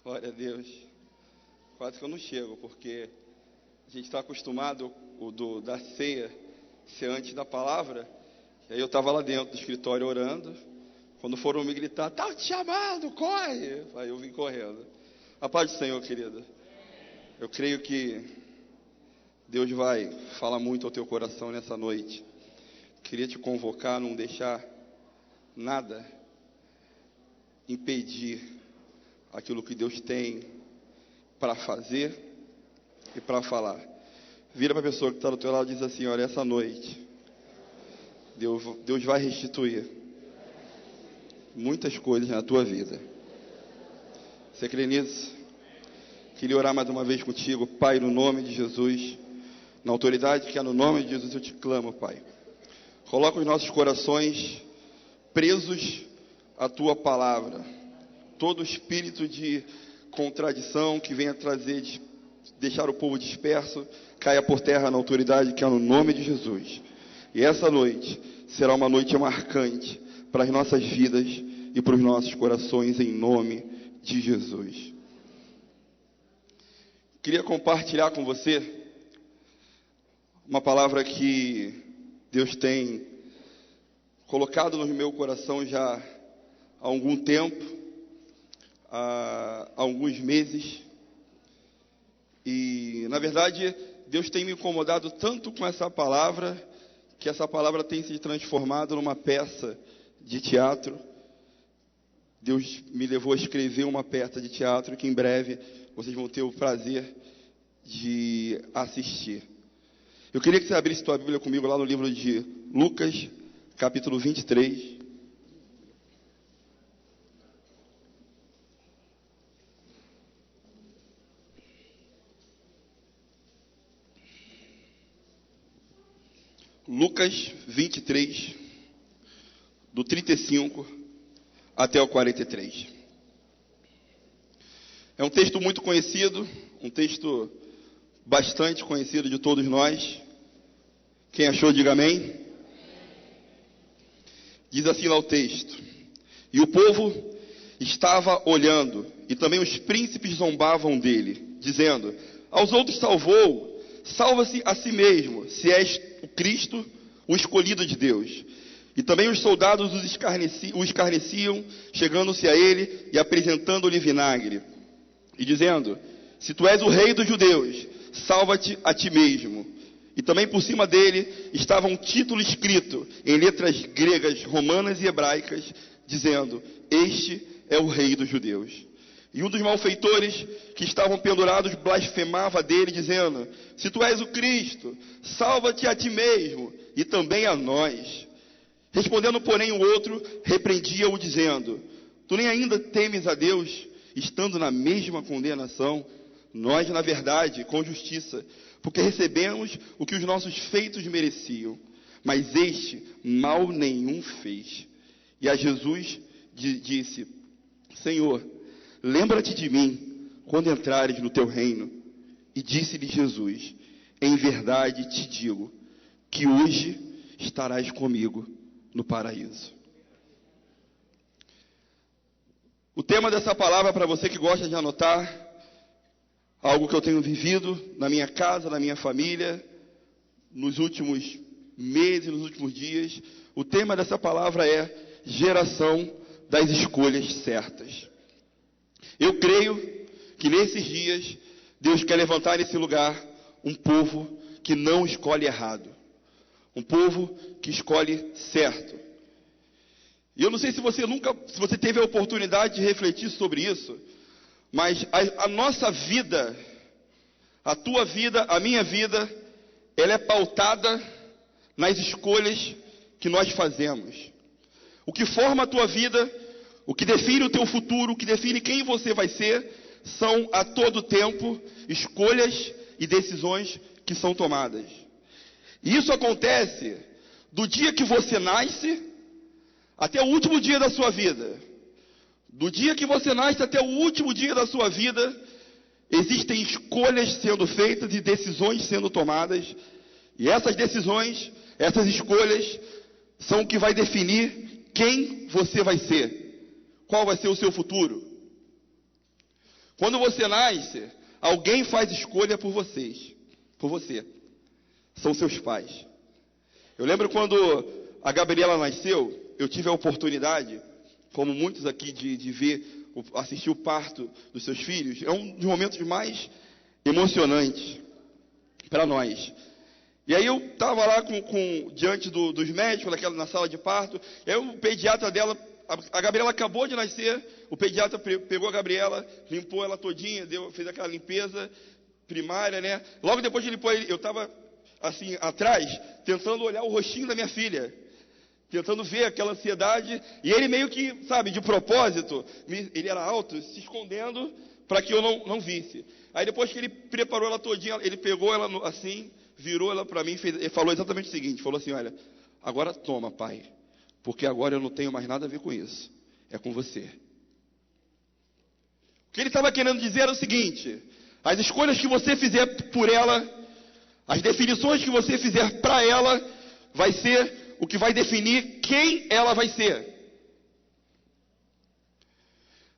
Glória a Deus. Quase que eu não chego, porque a gente está acostumado da ceia ser antes da palavra. E aí eu estava lá dentro do escritório orando. Quando foram me gritar, tá te chamando, corre! Aí eu vim correndo. A paz do Senhor, querida. Eu creio que Deus vai falar muito ao teu coração nessa noite. Queria te convocar a não deixar nada impedir aquilo que Deus tem para fazer e para falar. Vira para a pessoa que está do teu lado e diz assim: olha, essa noite Deus vai restituir muitas coisas na tua vida. Você crê nisso? Queria orar mais uma vez contigo. Pai, no nome de Jesus, na autoridade que há no nome de Jesus, eu te clamo, Pai. Coloca os nossos corações presos à tua palavra. Todo espírito de contradição que venha deixar o povo disperso, caia por terra na autoridade que há no nome de Jesus. E essa noite será uma noite marcante para as nossas vidas e para os nossos corações, em nome de Jesus. Queria compartilhar com você uma palavra que Deus tem colocado no meu coração já há algum tempo, há alguns meses. E, na verdade, Deus tem me incomodado tanto com essa palavra, que essa palavra tem se transformado numa peça de teatro. Deus me levou a escrever uma peça de teatro que em breve vocês vão ter o prazer de assistir. Eu queria que você abrisse tua Bíblia comigo lá no livro de Lucas, capítulo 23. Lucas 23, do 35 até o 43. É um texto muito conhecido, um texto bastante conhecido de todos nós. Quem achou, diga amém. Diz assim lá o texto: e o povo estava olhando, e também os príncipes zombavam dele, dizendo: aos outros salvou, salva-se a si mesmo, se és o Cristo, o escolhido de Deus. E também os soldados o escarneciam, chegando-se a ele e apresentando-lhe vinagre, e dizendo: se tu és o rei dos judeus, salva-te a ti mesmo. E também por cima dele estava um título escrito em letras gregas, romanas e hebraicas, dizendo: este é o rei dos judeus. E um dos malfeitores que estavam pendurados blasfemava dele, dizendo: se tu és o Cristo, salva-te a ti mesmo e também a nós. Respondendo, porém, o outro repreendia-o, dizendo: tu nem ainda temes a Deus, estando na mesma condenação? Nós, na verdade, com justiça, porque recebemos o que os nossos feitos mereciam, mas este mal nenhum fez. E a Jesus disse: Senhor, lembra-te de mim quando entrares no teu reino. E disse-lhe Jesus: em verdade te digo que hoje estarás comigo no paraíso. O tema dessa palavra, para você que gosta de anotar, algo que eu tenho vivido na minha casa, na minha família, nos últimos meses, nos últimos dias. O tema dessa palavra é geração das escolhas certas. Eu creio que nesses dias Deus quer levantar nesse lugar um povo que não escolhe errado, um povo que escolhe certo. E eu não sei se você teve a oportunidade de refletir sobre isso, mas a nossa vida, a tua vida, a minha vida, ela é pautada nas escolhas que nós fazemos. O que forma a tua vida, o que define o teu futuro, o que define quem você vai ser, são a todo tempo escolhas e decisões que são tomadas. E isso acontece do dia que você nasce até o último dia da sua vida. Do dia que você nasce até o último dia da sua vida, existem escolhas sendo feitas e decisões sendo tomadas. E essas decisões, essas escolhas, são o que vai definir quem você vai ser. Qual vai ser o seu futuro? Quando você nasce, alguém faz escolha por vocês, por você. São seus pais. Eu lembro quando a Gabriela nasceu, eu tive a oportunidade, como muitos aqui, de ver, assistir o parto dos seus filhos. É um dos momentos mais emocionantes para nós. E aí eu estava lá diante dos médicos, na sala de parto, e aí o pediatra dela, a Gabriela acabou de nascer, o pediatra pegou a Gabriela, limpou ela todinha, fez aquela limpeza primária, né? Logo depois de limpar ele, eu estava assim, atrás, tentando olhar o rostinho da minha filha, tentando ver aquela ansiedade, e ele meio que, sabe, de propósito, ele era alto, se escondendo para que eu não visse. Aí depois que ele preparou ela todinha, ele pegou ela assim, virou ela para mim e falou exatamente o seguinte, falou assim, olha, agora toma, pai, porque agora eu não tenho mais nada a ver com isso, é com você. O que ele estava querendo dizer era o seguinte, as escolhas que você fizer por ela, as definições que você fizer para ela, vai ser o que vai definir quem ela vai ser.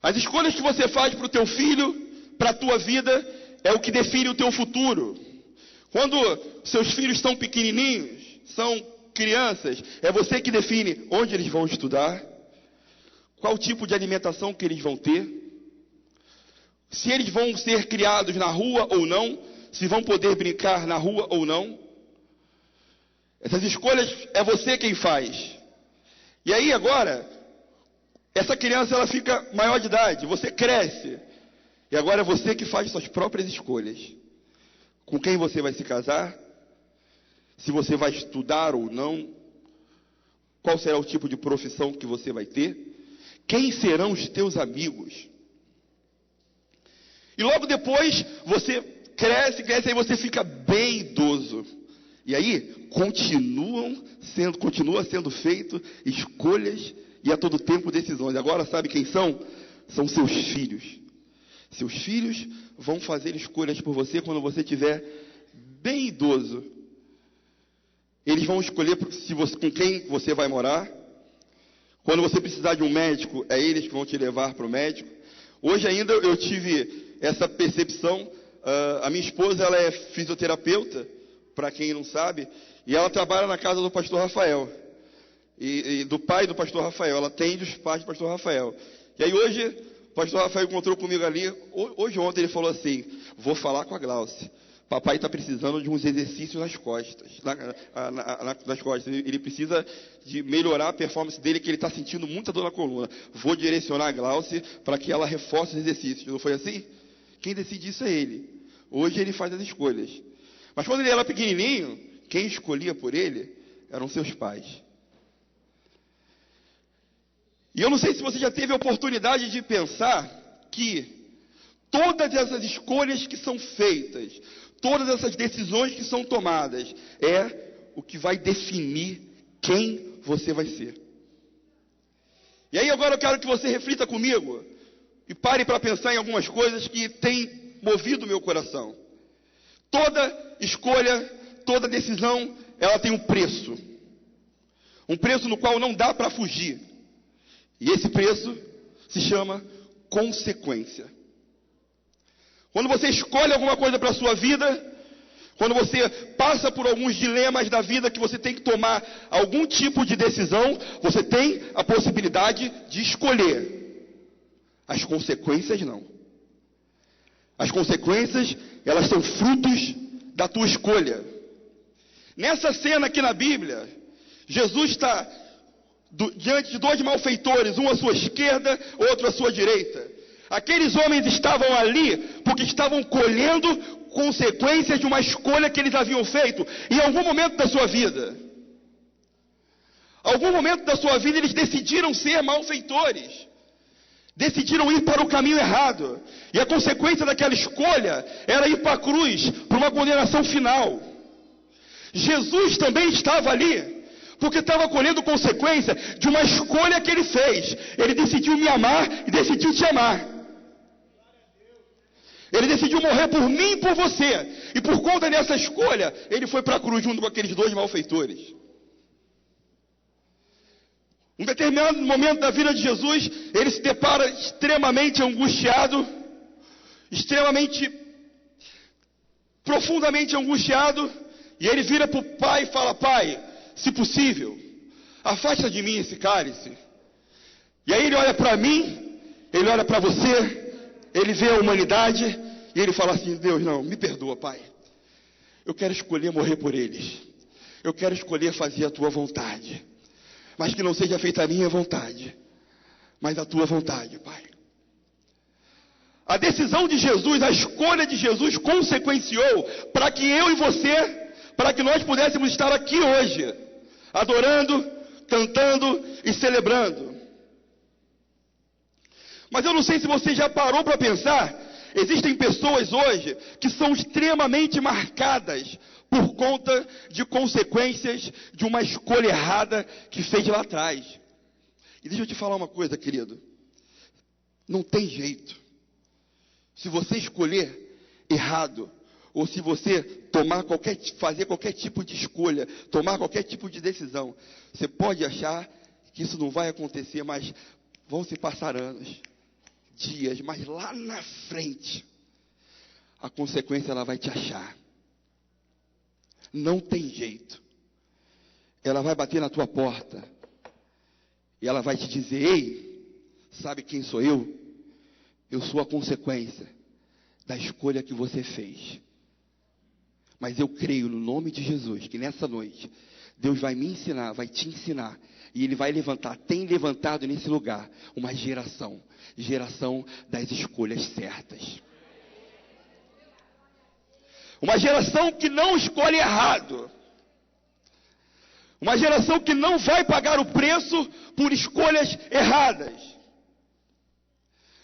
As escolhas que você faz para o teu filho, para a tua vida, é o que define o teu futuro. Quando seus filhos estão pequenininhos, são crianças, é você que define onde eles vão estudar, qual tipo de alimentação que eles vão ter, se eles vão ser criados na rua ou não, se vão poder brincar na rua ou não. Essas escolhas é você quem faz. E aí agora, essa criança ela fica maior de idade, você cresce. E agora é você que faz suas próprias escolhas. Com quem você vai se casar, se você vai estudar ou não, qual será o tipo de profissão que você vai ter, quem serão os teus amigos. E logo depois você cresce, aí você fica bem idoso. E aí continua sendo feito escolhas e a todo tempo decisões. Agora sabe quem são? São seus filhos. Seus filhos vão fazer escolhas por você quando você estiver bem idoso. Eles vão escolher com quem você vai morar. Quando você precisar de um médico, é eles que vão te levar para o médico. Hoje ainda eu tive essa percepção. A minha esposa ela é fisioterapeuta, para quem não sabe, e ela trabalha na casa do pastor Rafael. E do pai do pastor Rafael. Ela atende os pais do pastor Rafael. E aí hoje, o pastor Rafael encontrou comigo ali. Ontem ele falou assim, vou falar com a Glauce. Papai está precisando de uns exercícios nas costas. Nas costas. Ele precisa de melhorar a performance dele, que ele está sentindo muita dor na coluna. Vou direcionar a Glauce para que ela reforce os exercícios. Não foi assim? Quem decide isso é ele. Hoje ele faz as escolhas. Mas quando ele era pequenininho, quem escolhia por ele eram seus pais. E eu não sei se você já teve a oportunidade de pensar que todas essas escolhas que são feitas, todas essas decisões que são tomadas, é o que vai definir quem você vai ser. E aí agora eu quero que você reflita comigo e pare para pensar em algumas coisas que têm movido o meu coração. Toda escolha, toda decisão, ela tem um preço. Um preço no qual não dá para fugir. E esse preço se chama consequência. Quando você escolhe alguma coisa para a sua vida, quando você passa por alguns dilemas da vida que você tem que tomar algum tipo de decisão, você tem a possibilidade de escolher. As consequências não. As consequências, elas são frutos da tua escolha. Nessa cena aqui na Bíblia, Jesus está diante de dois malfeitores, um à sua esquerda, outro à sua direita. Aqueles homens estavam ali porque estavam colhendo consequências de uma escolha que eles haviam feito em algum momento da sua vida. Algum momento da sua vida eles decidiram ser malfeitores. Decidiram ir para o caminho errado. E a consequência daquela escolha era ir para a cruz, para uma condenação final. Jesus também estava ali porque estava colhendo consequência de uma escolha que ele fez. Ele decidiu me amar e decidiu te amar. Ele decidiu morrer por mim e por você. E por conta dessa escolha, ele foi para a cruz junto com aqueles dois malfeitores. Um determinado momento da vida de Jesus, ele se depara extremamente angustiado. extremamente, profundamente angustiado, e ele vira para o pai e fala: pai, se possível, afasta de mim esse cálice. E aí ele olha para mim, ele olha para você, ele vê a humanidade, e ele fala assim: Deus, não, me perdoa, pai. Eu quero escolher morrer por eles. Eu quero escolher fazer a tua vontade. Mas que não seja feita a minha vontade, mas a tua vontade, pai. A decisão de Jesus, a escolha de Jesus consequenciou para que eu e você, para que nós pudéssemos estar aqui hoje, adorando, cantando e celebrando. Mas eu não sei se você já parou para pensar, existem pessoas hoje que são extremamente marcadas por conta de consequências de uma escolha errada que fez lá atrás. E deixa eu te falar uma coisa, querido. Não tem jeito. Se você escolher errado, ou se você fazer qualquer tipo de escolha, tomar qualquer tipo de decisão, você pode achar que isso não vai acontecer, mas vão se passar anos, dias, mas lá na frente, a consequência ela vai te achar. Não tem jeito. Ela vai bater na tua porta e ela vai te dizer: ei, sabe quem sou eu? Eu sou a consequência da escolha que você fez. Mas eu creio no nome de Jesus que nessa noite Deus vai me ensinar, vai te ensinar, e Ele vai levantar, tem levantado nesse lugar uma geração das escolhas certas. Uma geração que não escolhe errado. Uma geração que não vai pagar o preço por escolhas erradas.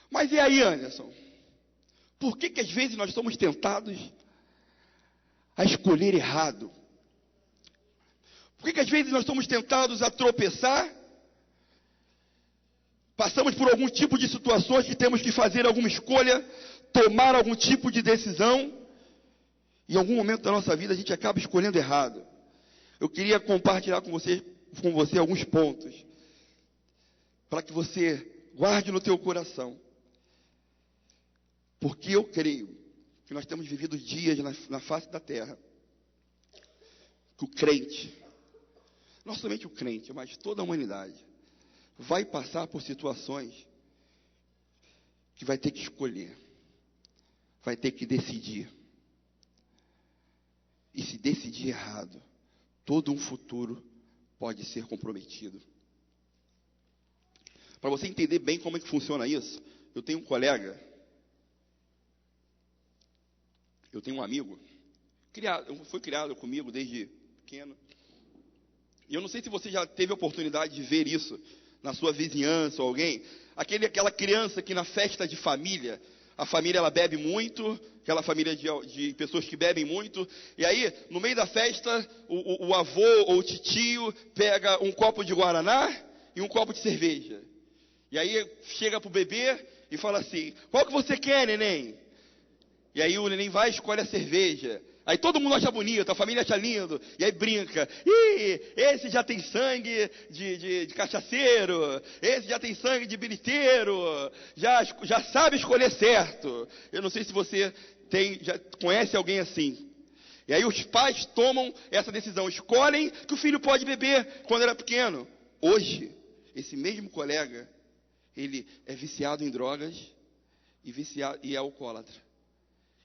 Mas e aí, Anderson? Por que às vezes nós somos tentados a escolher errado? Por que às vezes nós somos tentados a tropeçar? Passamos por algum tipo de situações que temos que fazer alguma escolha, tomar algum tipo de decisão. Em algum momento da nossa vida a gente acaba escolhendo errado. Eu queria compartilhar com você alguns pontos, para que você guarde no teu coração. Porque eu creio que nós temos vivido dias na face da terra, que o crente, não somente o crente, mas toda a humanidade, vai passar por situações que vai ter que escolher, vai ter que decidir. E se decidir errado, todo um futuro pode ser comprometido. Para você entender bem como é que funciona isso, eu tenho um amigo, foi criado comigo desde pequeno. E eu não sei se você já teve a oportunidade de ver isso na sua vizinhança ou alguém. Aquela criança que na festa de família, a família ela bebe muito, aquela família de pessoas que bebem muito, e aí, no meio da festa, o avô ou o titio pega um copo de guaraná e um copo de cerveja. E aí chega para o bebê e fala assim: qual que você quer, neném? E aí o neném vai e escolhe a cerveja. Aí todo mundo acha bonito, a família acha lindo, e aí brinca: ih, esse já tem sangue de cachaceiro, esse já tem sangue de biliteiro, já sabe escolher certo. Eu não sei se você já conhece alguém assim. E aí os pais tomam essa decisão, escolhem que o filho pode beber quando era pequeno. Hoje, esse mesmo colega, ele é viciado em drogas e é alcoólatra.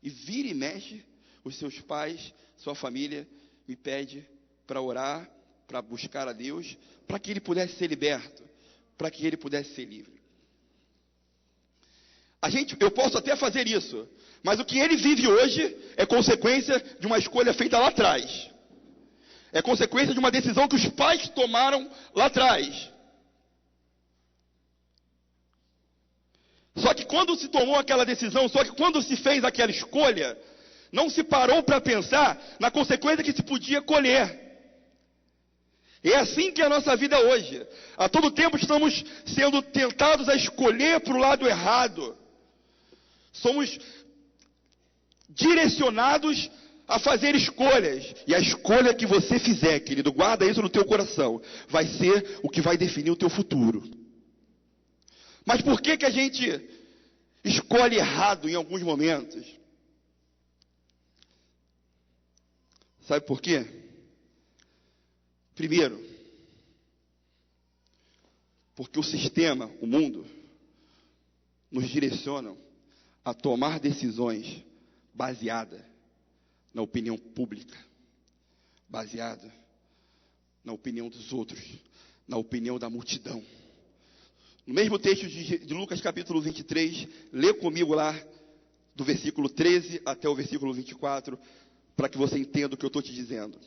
E vira e mexe, os seus pais, sua família, me pede para orar, para buscar a Deus, para que ele pudesse ser liberto, para que ele pudesse ser livre. Eu posso até fazer isso, mas o que ele vive hoje é consequência de uma escolha feita lá atrás. É consequência de uma decisão que os pais tomaram lá atrás. Só que quando se tomou aquela decisão, só que quando se fez aquela escolha, não se parou para pensar na consequência que se podia colher. E é assim que é a nossa vida hoje. A todo tempo estamos sendo tentados a escolher para o lado errado. Somos direcionados a fazer escolhas. E a escolha que você fizer, querido, guarda isso no teu coração, vai ser o que vai definir o teu futuro. Mas por que a gente escolhe errado em alguns momentos. Sabe por quê? Primeiro, porque o sistema, o mundo, nos direciona a tomar decisões baseadas na opinião pública, baseada na opinião dos outros, na opinião da multidão. No mesmo texto de Lucas capítulo 23, lê comigo lá, do versículo 13 até o versículo 24, para que você entenda o que eu estou te dizendo.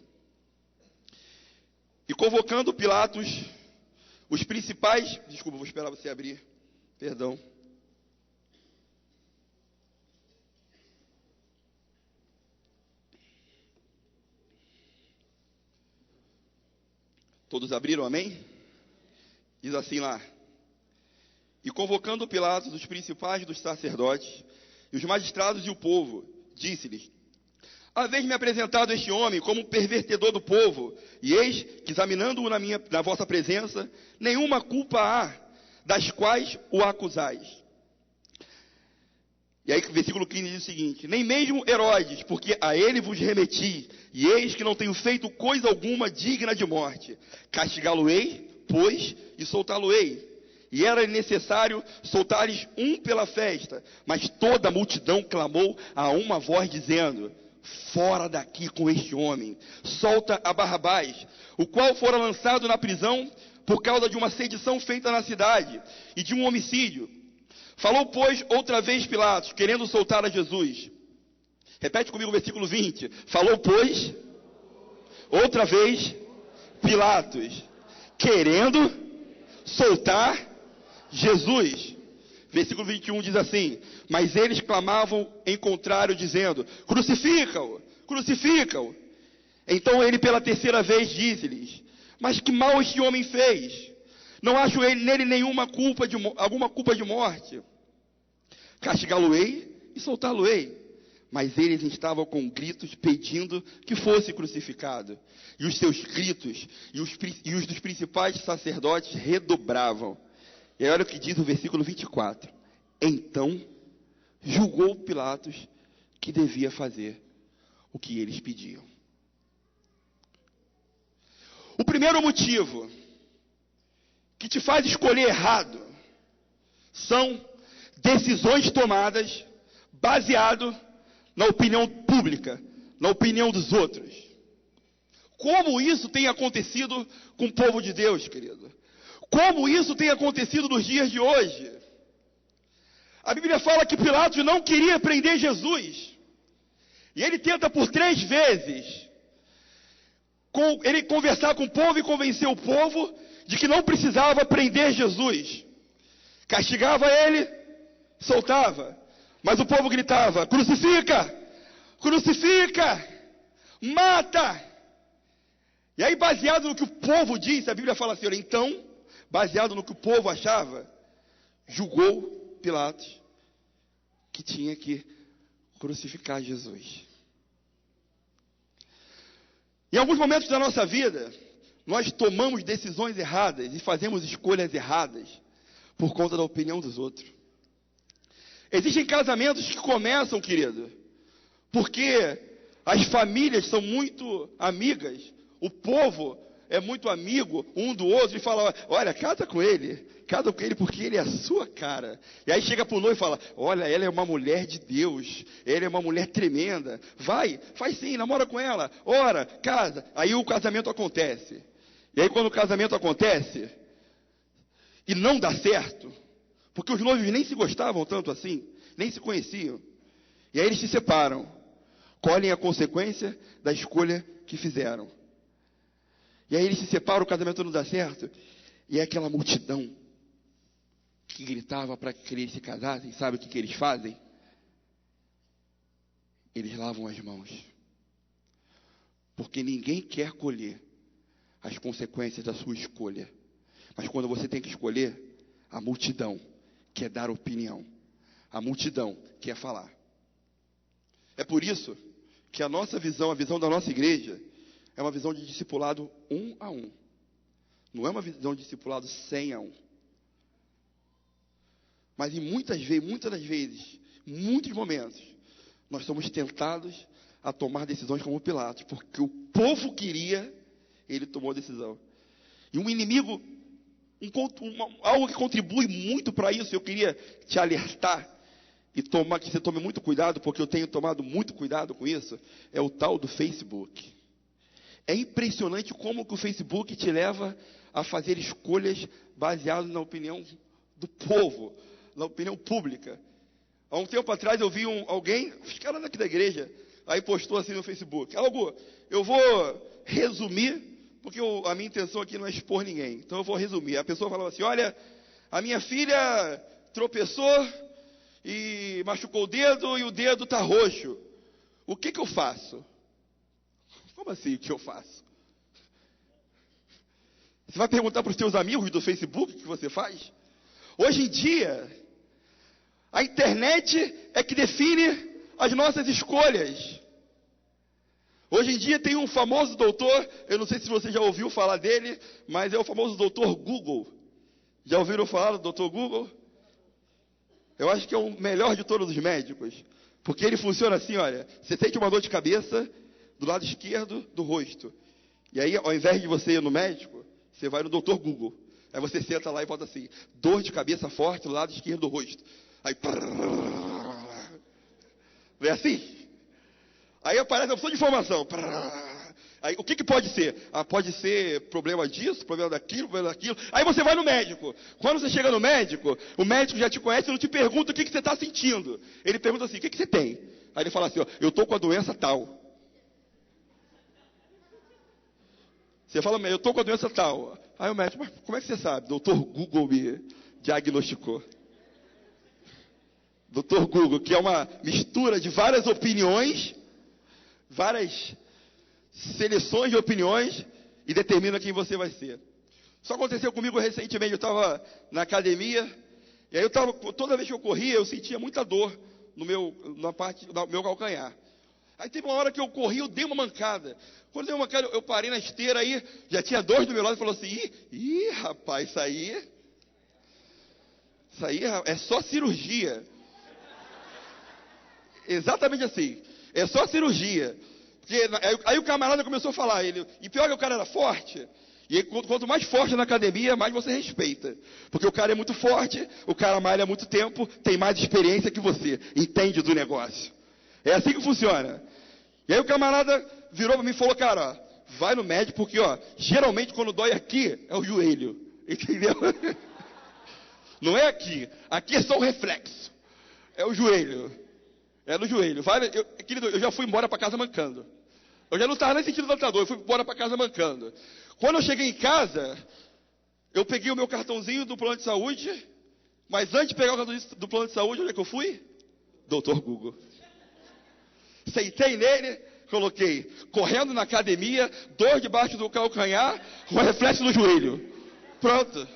E convocando Pilatos, os principais... Desculpa, vou esperar você abrir. Perdão. Todos abriram, amém? Diz assim lá. E convocando Pilatos, os principais dos sacerdotes, e os magistrados e o povo, disse-lhes: haveis-me apresentado este homem como um pervertedor do povo, e eis que, examinando-o na vossa presença, nenhuma culpa há, das quais o acusais. E aí, versículo 15 diz o seguinte: nem mesmo Herodes, porque a ele vos remeti, e eis que não tenho feito coisa alguma digna de morte. Castigá-lo-ei, pois, e soltá-lo-ei. E era necessário soltar-lhes um pela festa, mas toda a multidão clamou a uma voz, dizendo: fora daqui com este homem, solta a Barrabás, o qual fora lançado na prisão por causa de uma sedição feita na cidade e de um homicídio. Falou, pois, outra vez Pilatos, querendo soltar a Jesus. Repete comigo o versículo 20. Falou, pois, outra vez Pilatos, querendo soltar Jesus. Versículo 21 diz assim: mas eles clamavam em contrário, dizendo: crucifica-o, crucifica-o. Então ele pela terceira vez disse-lhes: mas que mal este homem fez? Não acho nele alguma culpa de morte. Castigá-lo-ei e soltá-lo-ei. Mas eles estavam com gritos pedindo que fosse crucificado. E os seus gritos e os dos principais sacerdotes redobravam. E aí olha o que diz o versículo 24. Então julgou Pilatos que devia fazer o que eles pediam. O primeiro motivo que te faz escolher errado são decisões tomadas baseado na opinião pública, na opinião dos outros. Como isso tem acontecido com o povo de Deus, querido? Como isso tem acontecido nos dias de hoje? A Bíblia fala que Pilatos não queria prender Jesus. E ele tenta por 3 vezes ele conversar com o povo e convencer o povo de que não precisava prender Jesus. Castigava ele, soltava. Mas o povo gritava: crucifica! Crucifica! Mata! E aí, baseado no que o povo disse, a Bíblia fala assim: olha, então, baseado no que o povo achava, julgou Pilatos que tinha que crucificar Jesus. Em alguns momentos da nossa vida, nós tomamos decisões erradas e fazemos escolhas erradas por conta da opinião dos outros. Existem casamentos que começam, querido, porque as famílias são muito amigas, o povo é muito amigo um do outro e fala: olha, casa com ele porque ele é a sua cara. E aí chega para o noivo e fala: olha, ela é uma mulher de Deus, ela é uma mulher tremenda, faz sim, namora com ela, ora, casa. Aí o casamento acontece. E aí quando o casamento acontece e não dá certo, porque os noivos nem se gostavam tanto assim, nem se conheciam, e aí eles se separam, colhem a consequência da escolha que fizeram. E aí eles se separam, o casamento não dá certo, e é aquela multidão que gritava para que eles se casassem. Sabe o que eles fazem? Eles lavam as mãos, porque ninguém quer colher as consequências da sua escolha. Mas quando você tem que escolher, a multidão quer dar opinião, a multidão quer falar. É por isso que a nossa visão, a visão da nossa igreja, é uma visão de discipulado 1 a 1. Não é uma visão de discipulado 100 a 1. Mas muitas das vezes, em muitos momentos, nós somos tentados a tomar decisões como Pilatos, porque o povo queria, ele tomou a decisão. E um inimigo, algo que contribui muito para isso, eu queria te alertar, e que você tome muito cuidado, porque eu tenho tomado muito cuidado com isso, é o tal do Facebook. É impressionante como que o Facebook te leva a fazer escolhas baseadas na opinião do povo, na opinião pública. Há um tempo atrás eu vi alguém, os caras daqui da igreja, aí postou assim no Facebook, eu vou resumir, porque a minha intenção aqui não é expor ninguém, então eu vou resumir. A pessoa falava assim, olha, a minha filha tropeçou e machucou o dedo e o dedo está roxo. O que eu faço? Como assim o que eu faço? Você vai perguntar para os seus amigos do Facebook o que você faz? Hoje em dia, a internet é que define as nossas escolhas. Hoje em dia tem um famoso doutor, eu não sei se você já ouviu falar dele, mas é o famoso doutor Google. Já ouviram falar do doutor Google? Eu acho que é o melhor de todos os médicos, porque ele funciona assim, olha, você sente uma dor de cabeça do lado esquerdo do rosto. E aí, ao invés de você ir no médico, você vai no doutor Google. Aí você senta lá e bota assim, dor de cabeça forte do lado esquerdo do rosto. Aí, é assim. Aí aparece a opção de informação. Aí, o que pode ser? Pode ser problema disso, problema daquilo. Aí você vai no médico. Quando você chega no médico, o médico já te conhece e não te pergunta o que você está sentindo. Ele pergunta assim, o que você tem? Aí ele fala assim, eu estou com a doença tal. Você fala, eu estou com a doença tal. Aí o médico, mas como é que você sabe? Doutor Google me diagnosticou. Doutor Google, que é uma mistura de várias opiniões, várias seleções de opiniões, e determina quem você vai ser. Isso aconteceu comigo recentemente, eu estava na academia, e aí toda vez que eu corria, eu sentia muita dor na parte do meu calcanhar. Aí teve uma hora que eu corri, eu dei uma mancada. Quando eu dei uma mancada, eu parei na esteira aí, já tinha dois do meu lado e falou assim, rapaz, isso aí é só cirurgia. Exatamente assim, é só cirurgia. Porque, aí o camarada começou a falar, e pior que o cara era forte, e aí, quanto mais forte na academia, mais você respeita. Porque o cara é muito forte, o cara malha há muito tempo, tem mais experiência que você, entende do negócio. É assim que funciona. E aí o camarada virou para mim e falou, cara, vai no médico, porque geralmente quando dói aqui, é o joelho. Entendeu? Não é aqui. Aqui é só um reflexo. É o joelho. É no joelho. Querido, eu já fui embora para casa mancando. Eu já não estava nem sentindo tanta dor, eu fui embora para casa mancando. Quando eu cheguei em casa, eu peguei o meu cartãozinho do plano de saúde, mas antes de pegar o cartãozinho do plano de saúde, onde é que eu fui? Doutor Google. Sentei nele, coloquei, correndo na academia, dor debaixo do calcanhar, com reflexo no joelho. Pronto.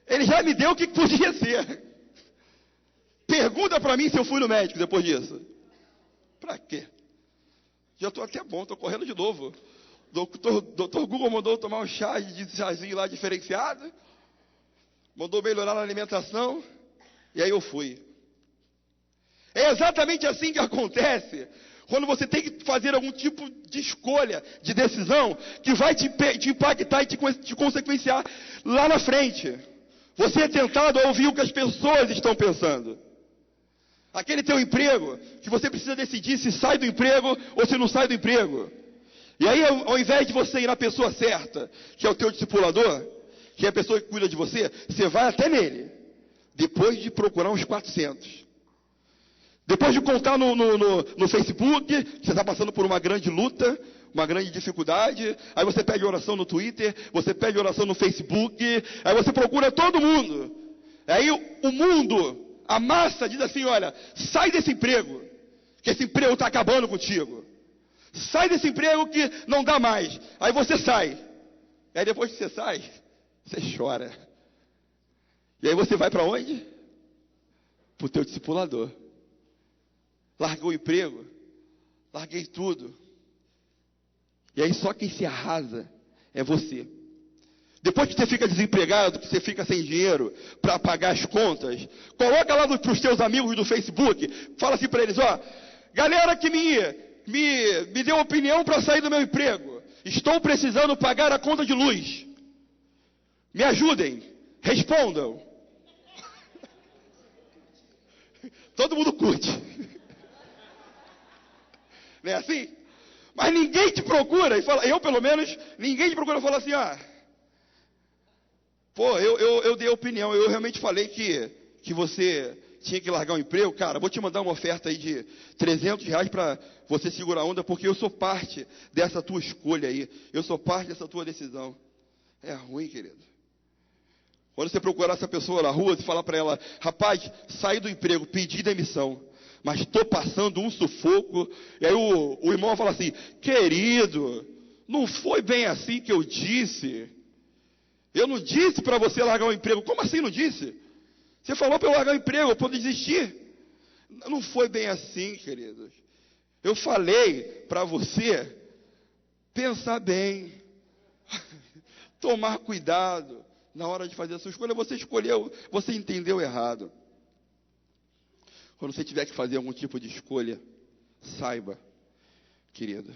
Ele já me deu o que podia ser. Pergunta para mim se eu fui no médico depois disso. Para quê? Já estou até bom, estou correndo de novo. Doutor Google mandou eu tomar um chazinho lá diferenciado, mandou melhorar na alimentação, e aí eu fui. É exatamente assim que acontece quando você tem que fazer algum tipo de escolha, de decisão, que vai te impactar e te consequenciar lá na frente. Você é tentado a ouvir o que as pessoas estão pensando. Aquele teu emprego, que você precisa decidir se sai do emprego ou se não sai do emprego. E aí, ao invés de você ir na pessoa certa, que é o teu discipulador, que é a pessoa que cuida de você, você vai até nele, depois de procurar uns 400. Depois de contar no Facebook, que você está passando por uma grande luta, uma grande dificuldade, aí você pede oração no Twitter, você pede oração no Facebook, aí você procura todo mundo. Aí o mundo, a massa diz assim, olha, sai desse emprego, que esse emprego está acabando contigo. Sai desse emprego que não dá mais. Aí você sai. Aí depois que você sai, você chora. E aí você vai para onde? Para o teu discipulador. Largou o emprego, larguei tudo. E aí só quem se arrasa é você. Depois que você fica desempregado, que você fica sem dinheiro para pagar as contas, coloca lá para os teus amigos do Facebook, fala assim para eles, ó, galera que me deu opinião para sair do meu emprego, estou precisando pagar a conta de luz, me ajudem, respondam. Todo mundo curte. Não é assim? Mas ninguém te procura e fala, eu pelo menos, ninguém te procura e fala assim, pô, eu dei opinião, eu realmente falei que você tinha que largar o emprego, cara, vou te mandar uma oferta aí de R$300 para você segurar a onda, porque eu sou parte dessa tua escolha aí, eu sou parte dessa tua decisão. É ruim, querido. Quando você procurar essa pessoa na rua e falar para ela, rapaz, saí do emprego, pedi demissão, mas estou passando um sufoco, e aí o irmão fala assim, querido, não foi bem assim que eu disse. Eu não disse para você largar o emprego. Como assim não disse? Você falou para eu largar o emprego, eu posso desistir. Não foi bem assim, queridos. Eu falei para você pensar bem, tomar cuidado na hora de fazer a sua escolha. Você escolheu, você entendeu errado. Quando você tiver que fazer algum tipo de escolha, saiba, querida,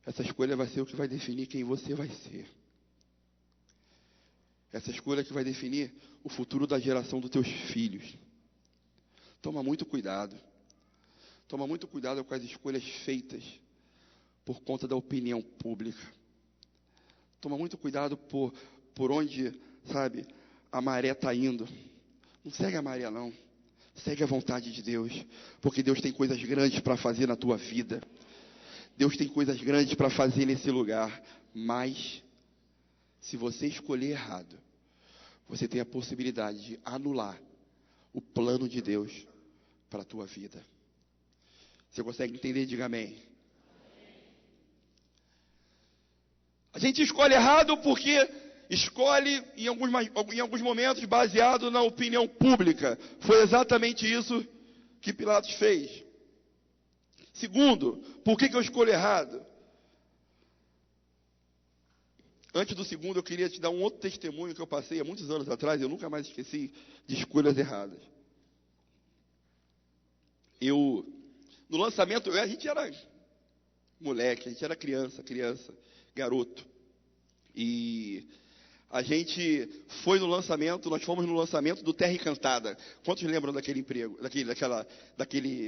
essa escolha vai ser o que vai definir quem você vai ser. Essa escolha que vai definir o futuro da geração dos teus filhos. Toma muito cuidado. Toma muito cuidado com as escolhas feitas por conta da opinião pública. Toma muito cuidado por onde, sabe, a maré está indo. Não segue a maré, não. Segue a vontade de Deus. Porque Deus tem coisas grandes para fazer na tua vida. Deus tem coisas grandes para fazer nesse lugar. Mas se você escolher errado, você tem a possibilidade de anular o plano de Deus para a tua vida. Você consegue entender? Diga amém. A gente escolhe errado porque escolhe em alguns momentos baseado na opinião pública. Foi exatamente isso que Pilatos fez. Segundo, por que eu escolho errado? Antes do segundo, eu queria te dar um outro testemunho que eu passei há muitos anos atrás, eu nunca mais esqueci, de escolhas erradas. No lançamento, a gente era moleque, a gente era criança, garoto. E a gente foi no lançamento, nós fomos no lançamento do Terra Encantada. Quantos lembram daquele emprego,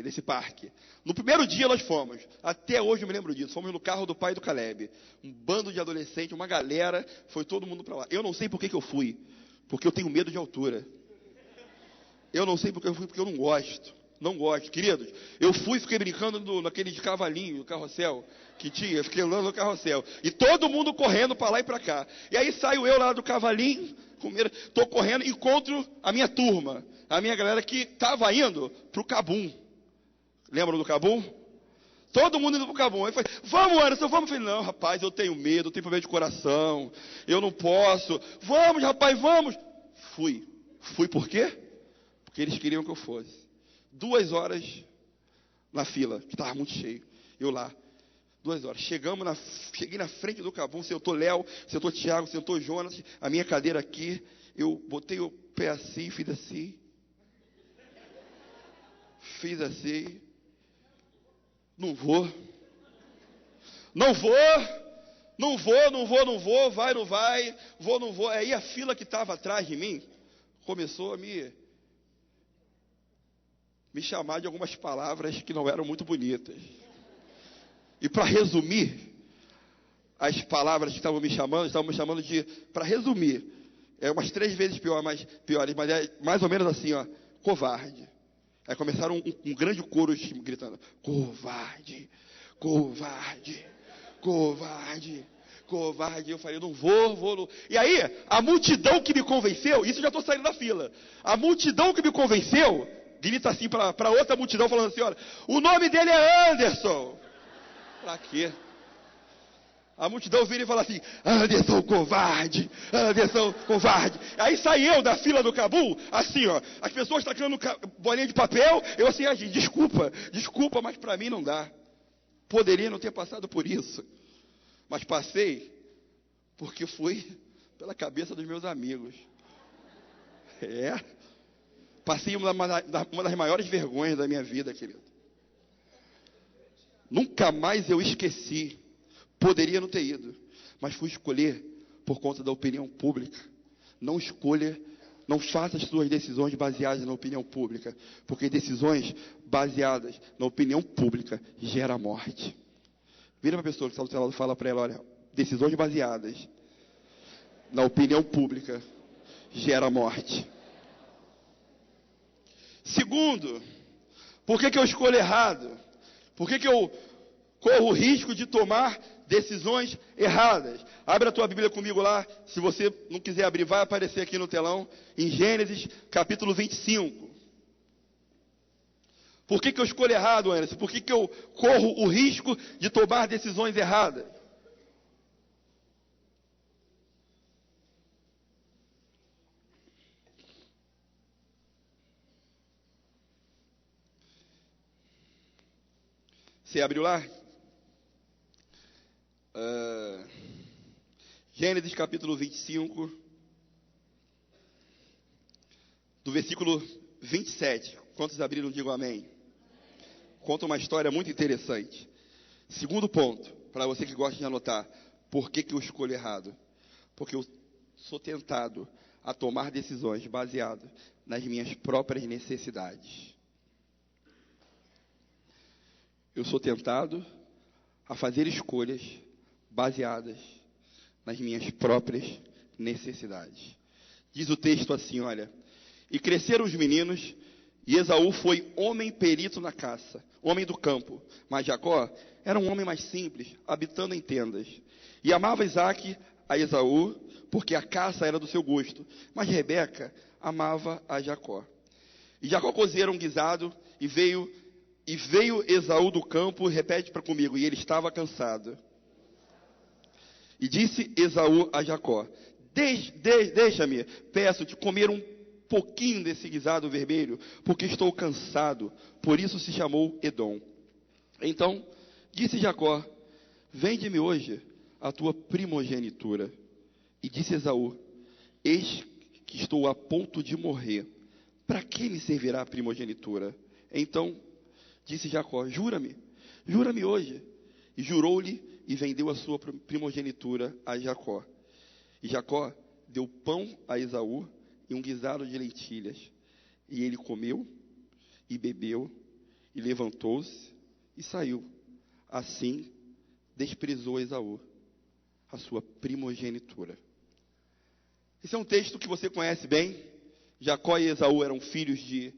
desse parque? No primeiro dia nós fomos, até hoje eu me lembro disso, fomos no carro do pai do Caleb. Um bando de adolescentes, uma galera, foi todo mundo para lá. Eu não sei por que eu fui, porque eu tenho medo de altura. Eu não sei por que eu fui, porque eu não gosto. Não gosto, queridos. Eu fui e fiquei brincando naquele de cavalinho, carrossel, que tinha, fiquei andando no carrossel. E todo mundo correndo para lá e para cá. E aí saio eu lá do cavalinho, estou correndo, encontro a minha turma, a minha galera que estava indo para o Cabum. Lembram do Cabum? Todo mundo indo para o Cabum. Aí falei, vamos, Anderson, vamos. Eu falei, não, rapaz, eu tenho medo, eu tenho problema de coração, eu não posso. Vamos, rapaz, vamos. Fui por quê? Porque eles queriam que eu fosse. 2 horas na fila, que estava muito cheio. Eu lá, 2 horas. Cheguei na frente do Cabum, sentou Léo, sentou Tiago, sentou Jonas, a minha cadeira aqui. Eu botei o pé assim, fiz assim. Não vou, vai, não vai, não vou. Aí a fila que estava atrás de mim começou a me chamar de algumas palavras que não eram muito bonitas. E para resumir, as palavras que estavam me chamando de, para resumir, umas 3 vezes piores, mas é mais ou menos assim, ó, covarde. Aí começaram um grande coro gritando, covarde, covarde, covarde, covarde. Eu falei, não vou. Não. E aí, a multidão que me convenceu, isso eu já estou saindo da fila, a multidão que me convenceu, grita assim para outra multidão, falando assim, olha, o nome dele é Anderson. Para quê? A multidão vira e fala assim, Anderson, covarde, Anderson, covarde. Aí saí eu da fila do Cabum, assim, ó, as pessoas tacando bolinha de papel, eu assim, desculpa, mas para mim não dá. Poderia não ter passado por isso, mas passei, porque fui pela cabeça dos meus amigos. Passei uma das maiores vergonhas da minha vida, querido. Nunca mais eu esqueci. Poderia não ter ido, mas fui escolher por conta da opinião pública. Não escolha, não faça as suas decisões baseadas na opinião pública, porque decisões baseadas na opinião pública geram morte. Vira para a pessoa que está do seu lado e fala para ela, olha, decisões baseadas na opinião pública gera morte. Segundo, por que eu escolho errado? Por que eu corro o risco de tomar decisões erradas? Abre a tua Bíblia comigo lá. Se você não quiser abrir, vai aparecer aqui no telão. Em Gênesis, capítulo 25. Por que eu escolho errado, Anderson? Por que eu corro o risco de tomar decisões erradas? Você abriu lá? Gênesis capítulo 25, do versículo 27. Quantos abriram, digam amém. Conta uma história muito interessante. Segundo ponto, para você que gosta de anotar. Por que eu escolho errado? Porque eu sou tentado a tomar decisões baseadas nas minhas próprias necessidades. Eu sou tentado a fazer escolhas baseadas nas minhas próprias necessidades. Diz o texto assim, olha. E cresceram os meninos, e Esaú foi homem perito na caça, homem do campo. Mas Jacó era um homem mais simples, habitando em tendas. E amava Isaque a Esaú, porque a caça era do seu gosto. Mas Rebeca amava a Jacó. E Jacó cozeram um guisado, e veio Esaú do campo, repete para comigo, e ele estava cansado. E disse Esaú a Jacó, deixa-me, peço-te, comer um pouquinho desse guisado vermelho, porque estou cansado. Por isso se chamou Edom. Então disse Jacó, vende-me hoje a tua primogenitura. E disse Esaú, eis que estou a ponto de morrer. Para que me servirá a primogenitura? Então disse Jacó, jura-me hoje. E jurou-lhe e vendeu a sua primogenitura a Jacó. E Jacó deu pão a Esaú e um guisado de lentilhas. E ele comeu e bebeu e levantou-se e saiu. Assim desprezou Esaú a sua primogenitura. Esse é um texto que você conhece bem. Jacó e Esaú eram filhos de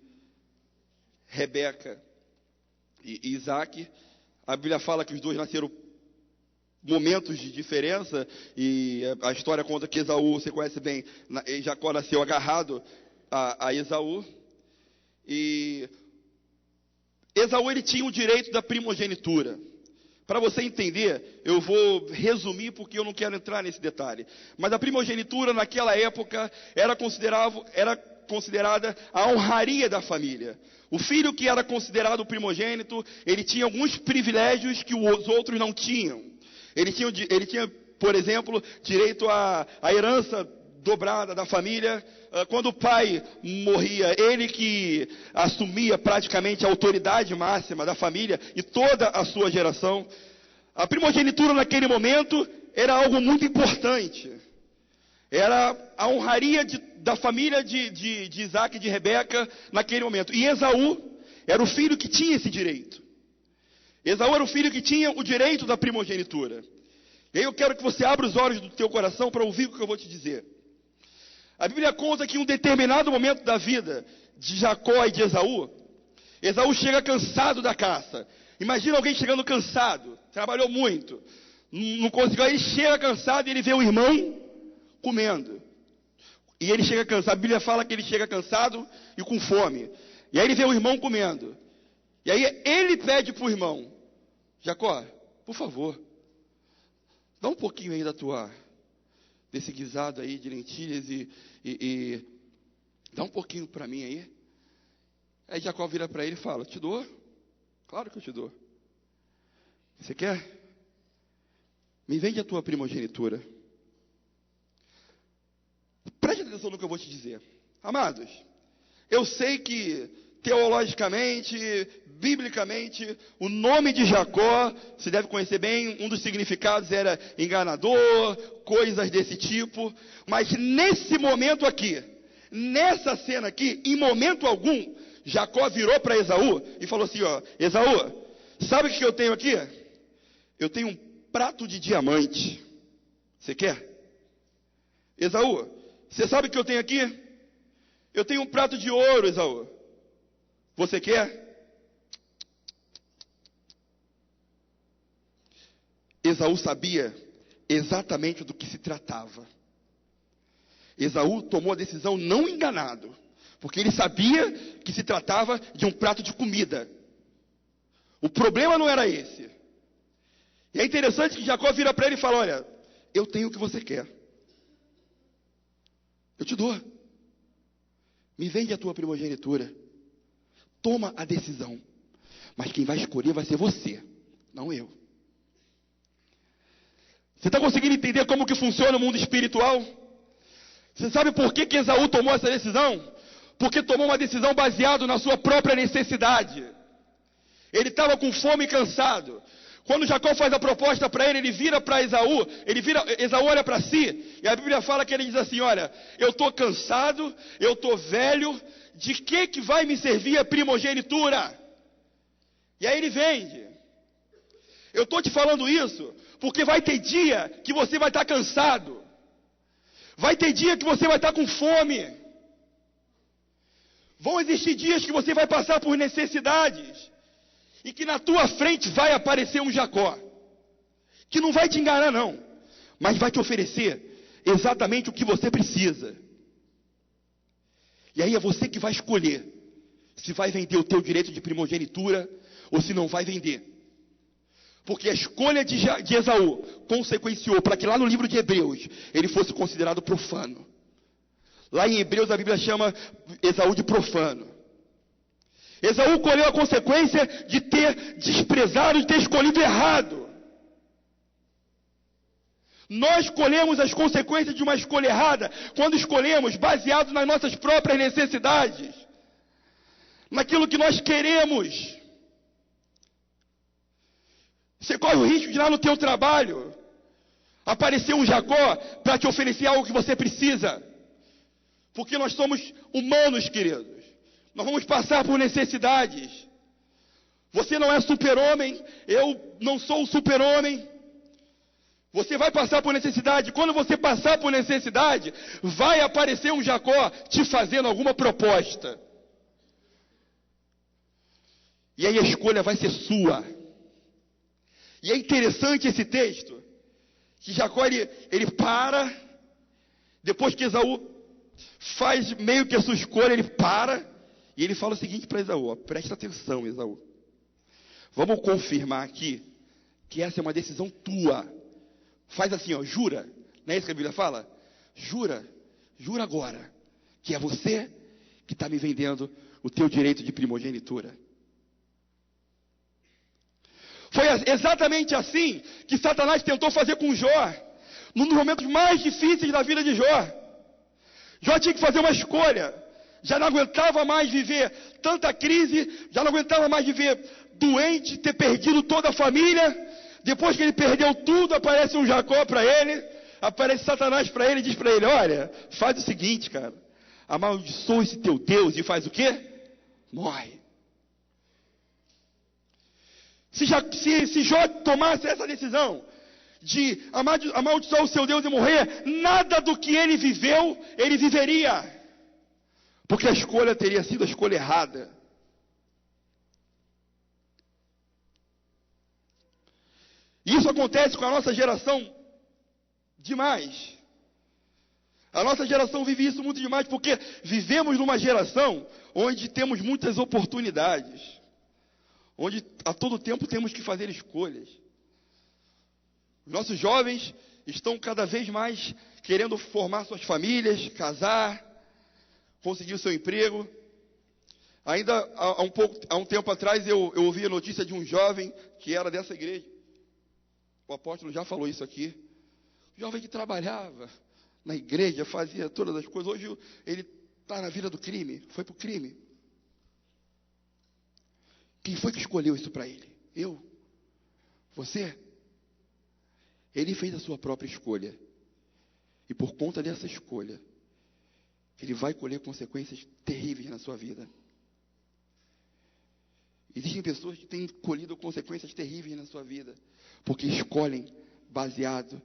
Rebeca e Isaque. A Bíblia fala que os dois nasceram momentos de diferença, e a história conta que Esaú, você conhece bem, Jacó nasceu agarrado a Esaú, e Esaú ele tinha o direito da primogenitura. Para você entender, eu vou resumir porque eu não quero entrar nesse detalhe, mas a primogenitura naquela época era considerada a honraria da família. O filho que era considerado o primogênito, ele tinha alguns privilégios que os outros não tinham. Ele tinha, por exemplo, direito à herança dobrada da família. Quando o pai morria, ele que assumia praticamente a autoridade máxima da família e toda a sua geração. A primogenitura naquele momento era algo muito importante. Era a honraria da família de Isaque e de Rebeca naquele momento. E Esaú era o filho que tinha esse direito. Esaú era o filho que tinha o direito da primogenitura. E aí eu quero que você abra os olhos do teu coração para ouvir o que eu vou te dizer. A Bíblia conta que em um determinado momento da vida de Jacó e de Esaú, Esaú chega cansado da caça. Imagina alguém chegando cansado, trabalhou muito, não conseguiu, aí ele chega cansado e ele vê o irmão comendo. E ele chega cansado, a Bíblia fala que ele chega cansado e com fome. E aí ele vê o irmão comendo. E aí ele pede para o irmão, Jacó, por favor, dá um pouquinho aí desse guisado aí de lentilhas e dá um pouquinho para mim aí. Aí Jacó vira para ele e fala, te dou? Claro que eu te dou. Você quer? Me vende a tua primogenitura. atenção no que eu vou te dizer. Amados, eu sei que teologicamente, biblicamente, o nome de Jacó, se deve conhecer bem, um dos significados era enganador, coisas desse tipo. Mas nesse momento aqui, nessa cena aqui, em momento algum, Jacó virou para Esaú e falou assim, ó, Esaú, sabe o que eu tenho aqui? Eu tenho um prato de diamante. Você quer? Esaú, você sabe o que eu tenho aqui? Eu tenho um prato de ouro, Esaú. Você quer? Esaú sabia exatamente do que se tratava. Esaú tomou a decisão não enganado, porque ele sabia que se tratava de um prato de comida. O problema não era esse. E é interessante que Jacó vira para ele e fala, olha, eu tenho o que você quer. Eu te dou. Me vende a tua primogenitura. Toma a decisão. Mas quem vai escolher vai ser você, não eu. Você está conseguindo entender como que funciona o mundo espiritual? Você sabe por que Esaú tomou essa decisão? Porque tomou uma decisão baseada na sua própria necessidade. Ele estava com fome e cansado. Quando Jacó faz a proposta para ele, ele vira para Esaú, Esaú olha para si, e a Bíblia fala que ele diz assim, olha, eu estou cansado, eu estou velho, de que vai me servir a primogenitura? E aí ele vende. Eu estou te falando isso, porque vai ter dia que você vai estar cansado, vai ter dia que você vai estar com fome, vão existir dias que você vai passar por necessidades, e que na tua frente vai aparecer um Jacó, que não vai te enganar não, mas vai te oferecer exatamente o que você precisa. E aí é você que vai escolher, se vai vender o teu direito de primogenitura, ou se não vai vender. Porque a escolha de Esaú consequenciou para que lá no livro de Hebreus, ele fosse considerado profano. Lá em Hebreus a Bíblia chama Esaú de profano. Esaú colheu a consequência de ter desprezado, de ter escolhido errado. Nós colhemos as consequências de uma escolha errada quando escolhemos baseado nas nossas próprias necessidades, naquilo que nós queremos. Você corre o risco de lá no teu trabalho aparecer um Jacó para te oferecer algo que você precisa, porque nós somos humanos, queridos. Nós vamos passar por necessidades. Você não é super-homem, eu não sou o super-homem. Você vai passar por necessidade. Quando você passar por necessidade, vai aparecer um Jacó te fazendo alguma proposta. E aí a escolha vai ser sua. E é interessante esse texto, que Jacó ele para, depois que Esaú faz meio que a sua escolha, ele para, e ele fala o seguinte para Esaú, ó, presta atenção, Esaú. Vamos confirmar aqui que essa é uma decisão tua. Faz assim, ó, jura. Não é isso que a Bíblia fala? Jura agora, que é você que está me vendendo o teu direito de primogenitura. Foi exatamente assim que Satanás tentou fazer com Jó, num dos momentos mais difíceis da vida de Jó. Jó tinha que fazer uma escolha. Já não aguentava mais viver tanta crise, já não aguentava mais viver doente, ter perdido toda a família. Depois que ele perdeu tudo, aparece um Jacó para ele, aparece Satanás para ele e diz para ele, olha, faz o seguinte, cara, amaldiçoa esse teu Deus e faz o quê? Morre. Se Jó tomasse essa decisão de amaldiçoar o seu Deus e morrer, nada do que ele viveu, ele viveria. Porque a escolha teria sido a escolha errada. Isso acontece com a nossa geração demais. A nossa geração vive isso muito demais, porque vivemos numa geração onde temos muitas oportunidades. Onde a todo tempo temos que fazer escolhas. Os nossos jovens estão cada vez mais querendo formar suas famílias, casar, conseguir o seu emprego. Ainda há um tempo atrás eu ouvi a notícia de um jovem que era dessa igreja. O apóstolo já falou isso aqui. Jovem que trabalhava na igreja, fazia todas as coisas. Hoje ele está na vida do crime, foi para o crime. Quem foi que escolheu isso para ele? Eu? Você? Ele fez a sua própria escolha. E por conta dessa escolha, ele vai colher consequências terríveis na sua vida. Existem pessoas que têm colhido consequências terríveis na sua vida, porque escolhe baseado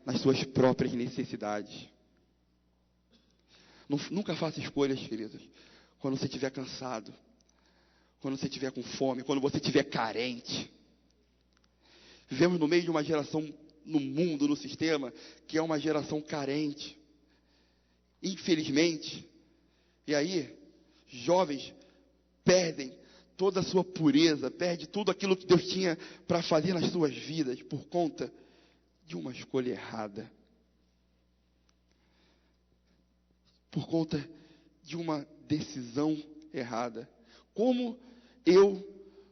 nas suas próprias necessidades. Nunca faça escolhas, queridos, quando você estiver cansado, quando você estiver com fome, quando você estiver carente. Vivemos no meio de uma geração, no mundo, no sistema, que é uma geração carente. Infelizmente. E aí, jovens perdem toda a sua pureza, perdem tudo aquilo que Deus tinha para fazer nas suas vidas, por conta de uma escolha errada. Por conta de uma decisão errada. Como eu,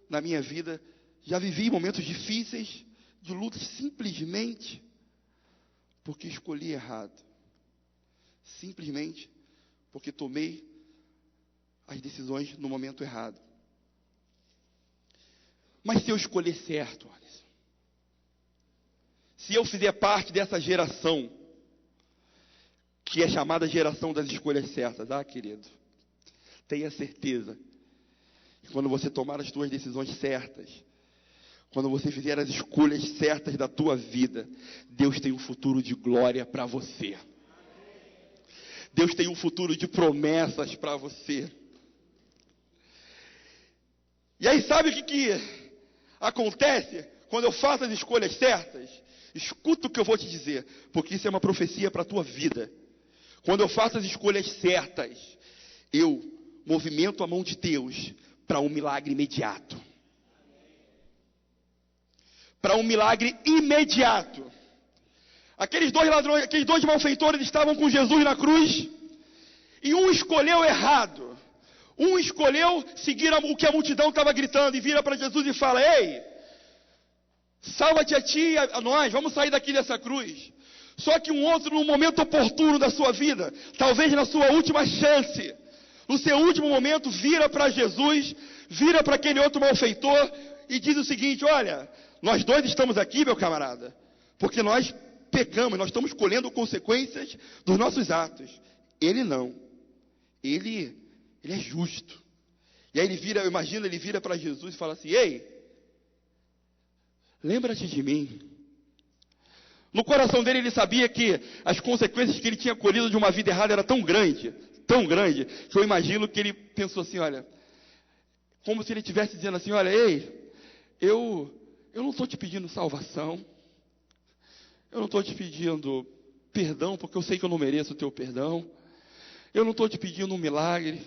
na minha vida, já vivi momentos difíceis, de lutas, simplesmente porque escolhi errado. Simplesmente porque tomei as decisões no momento errado. Mas se eu escolher certo, Alisson, se eu fizer parte dessa geração, que é chamada geração das escolhas certas, querido, tenha certeza que quando você tomar as suas decisões certas, quando você fizer as escolhas certas da tua vida, Deus tem um futuro de glória para você. Deus tem um futuro de promessas para você. E aí sabe o que acontece quando eu faço as escolhas certas? Escuta o que eu vou te dizer, porque isso é uma profecia para a tua vida. Quando eu faço as escolhas certas, eu movimento a mão de Deus para um milagre imediato. Para um milagre imediato. Aqueles dois ladrões, aqueles dois malfeitores estavam com Jesus na cruz, e um escolheu errado. Um escolheu seguir o que a multidão estava gritando, e vira para Jesus e fala: ei, salva-te a ti e a nós, vamos sair daqui dessa cruz. Só que um outro, no momento oportuno da sua vida, talvez na sua última chance, no seu último momento, vira para Jesus, vira para aquele outro malfeitor e diz o seguinte: olha, nós dois estamos aqui, meu camarada, porque nós pecamos, nós estamos colhendo consequências dos nossos atos. Ele não. Ele é justo. E aí ele vira para Jesus e fala assim: ei, lembra-te de mim. No coração dele ele sabia que as consequências que ele tinha colhido de uma vida errada era tão grande, que eu imagino que ele pensou assim, olha, como se ele estivesse dizendo assim: olha, ei, eu não estou te pedindo salvação, eu não estou te pedindo perdão, porque eu sei que eu não mereço o teu perdão, eu não estou te pedindo um milagre,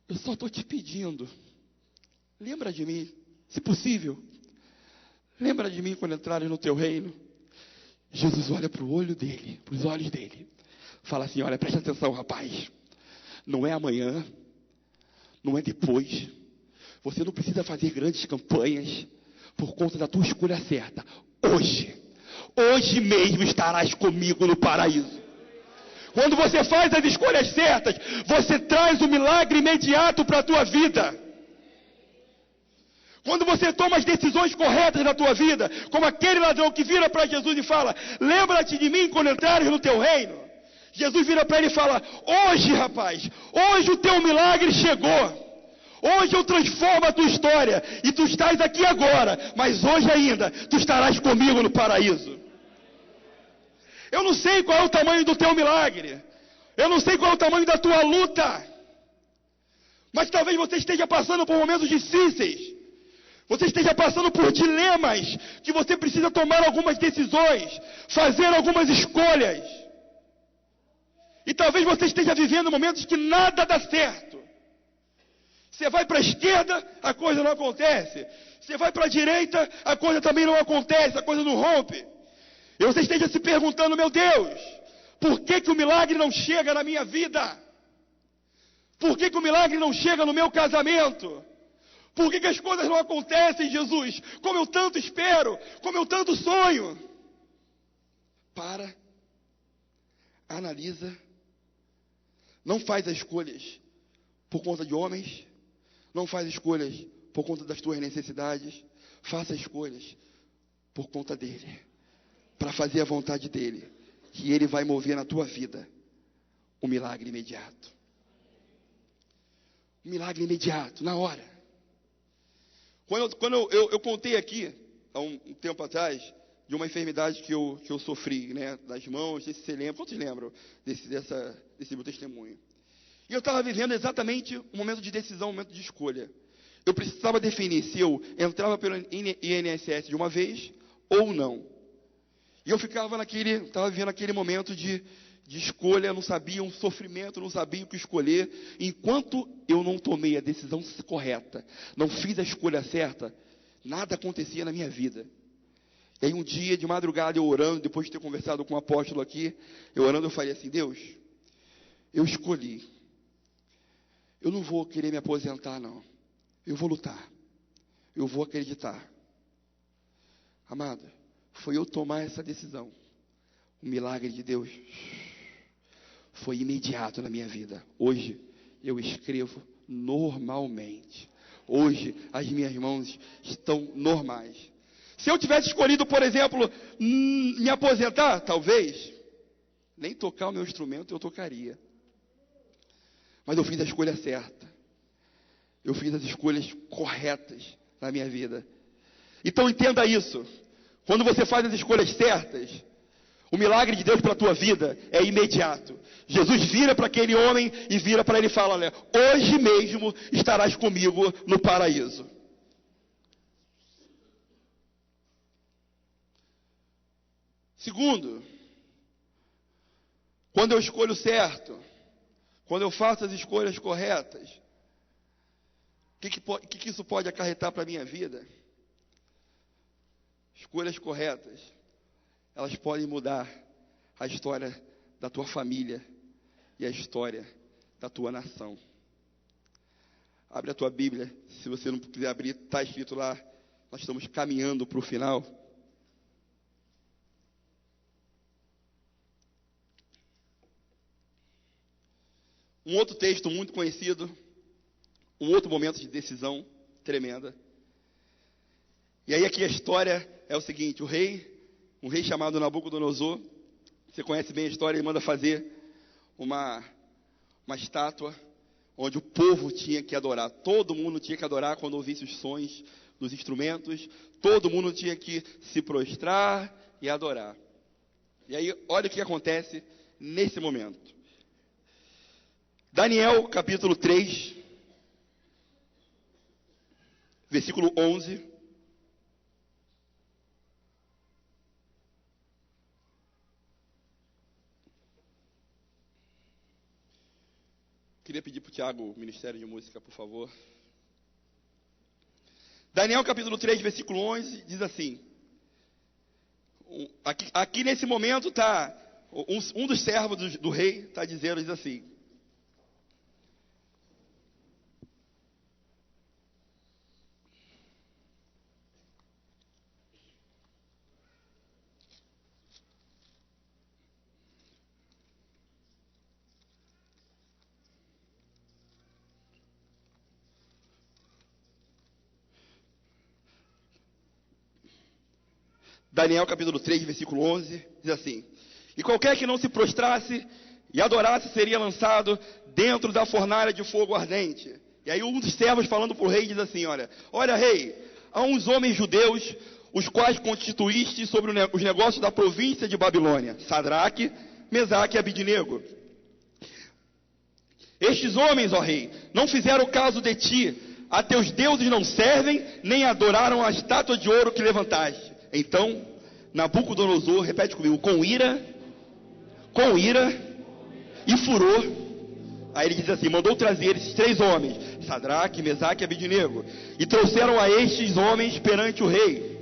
eu só estou te pedindo, lembra de mim, se possível, lembra de mim quando entrares no teu reino. Jesus olha para o olho dele, para os olhos dele, fala assim: olha, preste atenção, rapaz, não é amanhã, não é depois, você não precisa fazer grandes campanhas por conta da tua escolha certa. Hoje mesmo estarás comigo no paraíso. Quando você faz as escolhas certas, você traz um milagre imediato para a tua vida. Quando você toma as decisões corretas na tua vida, como aquele ladrão que vira para Jesus e fala: lembra-te de mim quando entrares no teu reino. Jesus vira para ele e fala: hoje, rapaz, hoje o teu milagre chegou. Hoje eu transformo a tua história, e tu estás aqui agora, mas hoje ainda tu estarás comigo no paraíso. Eu não sei qual é o tamanho do teu milagre, eu não sei qual é o tamanho da tua luta, mas talvez você esteja passando por momentos difíceis, você esteja passando por dilemas, que você precisa tomar algumas decisões, fazer algumas escolhas, e talvez você esteja vivendo momentos que nada dá certo. Você vai para a esquerda, a coisa não acontece. Você vai para a direita, a coisa também não acontece, a coisa não rompe. E você esteja se perguntando: meu Deus, por que o milagre não chega na minha vida? Por que o milagre não chega no meu casamento? Por que as coisas não acontecem, Jesus? Como eu tanto espero, como eu tanto sonho. Para analisa, não faz as escolhas por conta de homens, não faz escolhas por conta das tuas necessidades, faça escolhas por conta dele, para fazer a vontade dele, que ele vai mover na tua vida um milagre imediato. Um milagre imediato, na hora. Quando eu contei aqui, há um tempo atrás, de uma enfermidade que eu sofri, né, das mãos, não sei se você lembra, quantos lembram desse meu testemunho? E eu estava vivendo exatamente um momento de decisão, um momento de escolha. Eu precisava definir se eu entrava pelo INSS de uma vez ou não. E eu estava vivendo aquele momento de escolha, não sabia, um sofrimento, não sabia o que escolher. Enquanto eu não tomei a decisão correta, não fiz a escolha certa, nada acontecia na minha vida. E aí um dia, de madrugada, eu orando, depois de ter conversado com um apóstolo aqui, eu falei assim: Deus, eu escolhi. Eu não vou querer me aposentar, não. Eu vou lutar. Eu vou acreditar. Amado, foi eu tomar essa decisão. O milagre de Deus foi imediato na minha vida. Hoje, eu escrevo normalmente. Hoje, as minhas mãos estão normais. Se eu tivesse escolhido, por exemplo, me aposentar, talvez, nem tocar o meu instrumento eu tocaria. Mas eu fiz a escolha certa. Eu fiz as escolhas corretas na minha vida. Então entenda isso. Quando você faz as escolhas certas, o milagre de Deus para a tua vida é imediato. Jesus vira para aquele homem e vira para ele e fala: olha, hoje mesmo estarás comigo no paraíso. Segundo, quando eu escolho certo, quando eu faço as escolhas corretas, o que isso pode acarretar para a minha vida? Escolhas corretas, elas podem mudar a história da tua família e a história da tua nação. Abre a tua Bíblia, se você não quiser abrir, está escrito lá, nós estamos caminhando para o final. Um outro texto muito conhecido, um outro momento de decisão tremenda. E aí aqui a história é o seguinte: um rei chamado Nabucodonosor, você conhece bem a história, ele manda fazer uma estátua onde o povo tinha que adorar. Todo mundo tinha que adorar quando ouvisse os sons dos instrumentos, todo mundo tinha que se prostrar e adorar. E aí olha o que acontece nesse momento. Daniel, capítulo 3, versículo 11. Queria pedir para o Tiago, o Ministério de Música, por favor. Daniel, capítulo 3, versículo 11, diz assim. Aqui nesse momento está, um dos servos do rei está dizendo, diz assim: Daniel capítulo 3, versículo 11, diz assim: e qualquer que não se prostrasse e adorasse seria lançado dentro da fornalha de fogo ardente. E aí um dos servos falando para o rei diz assim: olha rei, há uns homens judeus, os quais constituíste sobre os negócios da província de Babilônia, Sadraque, Mesaque e Abidnego. Estes homens, ó rei, não fizeram caso de ti, a teus deuses não servem, nem adoraram a estátua de ouro que levantaste. Então, Nabucodonosor, repete comigo, com ira e furor. Aí ele diz assim: mandou trazer esses 3 homens, Sadraque, Mesaque e Abidnego, e trouxeram a estes homens perante o rei.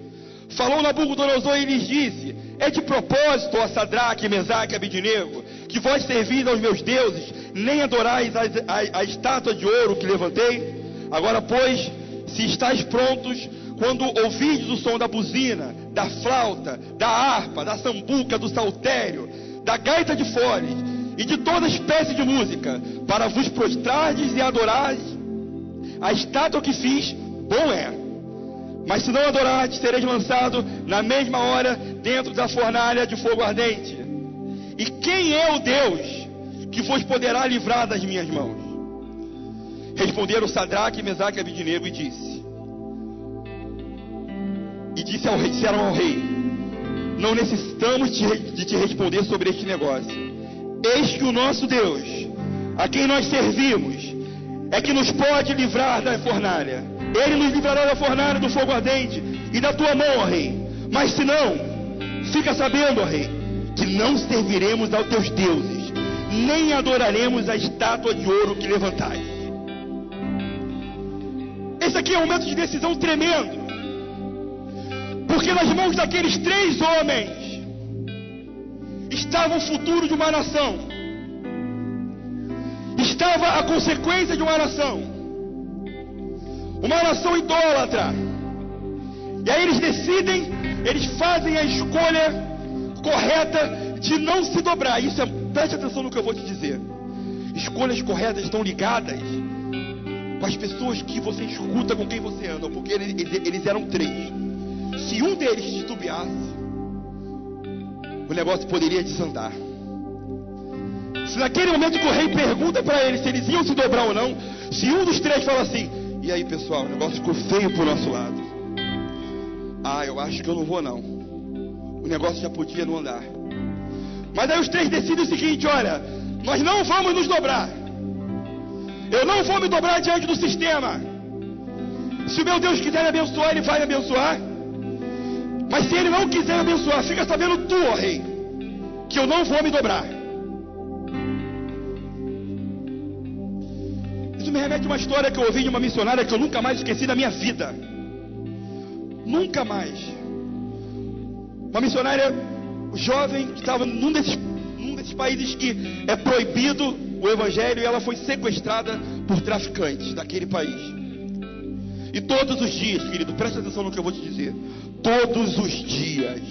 Falou Nabucodonosor e lhes disse: é de propósito, ó Sadraque, Mesaque e Abidnego, que vós servis aos meus deuses, nem adorais a estátua de ouro que levantei? Agora, pois, se estáis prontos, quando ouvides o som da buzina, da flauta, da harpa, da sambuca, do saltério, da gaita de foles e de toda espécie de música, para vos prostrardes e adorardes a estátua que fiz, bom é. Mas se não adorardes, sereis lançado na mesma hora dentro da fornalha de fogo ardente. E quem é o Deus que vos poderá livrar das minhas mãos? Responderam Sadraque, Mesaque e Abednego disseram ao rei: não necessitamos de te responder sobre este negócio. Eis que o nosso Deus, a quem nós servimos, é que nos pode livrar da fornalha. Ele nos livrará da fornalha do fogo ardente e da tua mão, ó rei. Mas se não, fica sabendo, ó rei, que não serviremos aos teus deuses, nem adoraremos a estátua de ouro que levantais. Esse aqui é um momento de decisão tremendo, porque nas mãos daqueles 3 homens estava o futuro de uma nação, estava a consequência de uma nação idólatra. E aí eles decidem, eles fazem a escolha correta de não se dobrar. Preste atenção no que eu vou te dizer. Escolhas corretas estão ligadas com as pessoas que você escuta, com quem você anda, porque eles eram 3. Se um deles titubeasse, o negócio poderia desandar. Se naquele momento que o rei pergunta para eles se eles iam se dobrar ou não, se um dos 3 fala assim: e aí pessoal, o negócio ficou feio pro nosso lado, eu acho que eu não vou não, o negócio já podia não andar. Mas aí os 3 decidem o seguinte: olha, nós não vamos nos dobrar, eu não vou me dobrar diante do sistema. Se o meu Deus quiser me abençoar, Ele vai me abençoar. Mas se Ele não quiser me abençoar, fica sabendo tu, ó rei, que eu não vou me dobrar. Isso me remete a uma história que eu ouvi de uma missionária que eu nunca mais esqueci na minha vida. Nunca mais. Uma missionária jovem que estava num desses países que é proibido o evangelho, e ela foi sequestrada por traficantes daquele país. E todos os dias, querido, presta atenção no que eu vou te dizer, todos os dias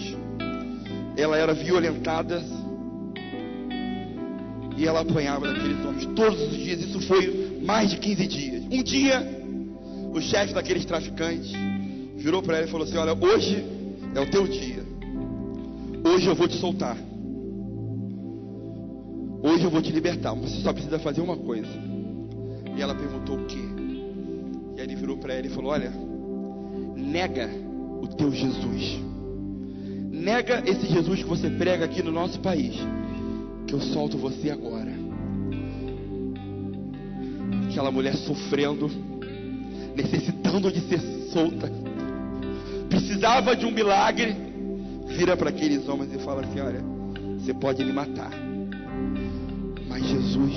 ela era violentada e ela apanhava daqueles homens, todos os dias. Isso foi mais de 15 dias. Um dia, o chefe daqueles traficantes virou para ela e falou assim: olha, hoje é o teu dia, hoje eu vou te soltar, hoje eu vou te libertar, mas você só precisa fazer uma coisa. E ela perguntou: o quê? E aí ele virou para ela e falou: olha, nega o teu Jesus, nega esse Jesus que você prega aqui no nosso país, que eu solto você agora. Aquela mulher sofrendo, necessitando de ser solta, precisava de um milagre, vira para aqueles homens e fala assim: olha, você pode me matar, mas Jesus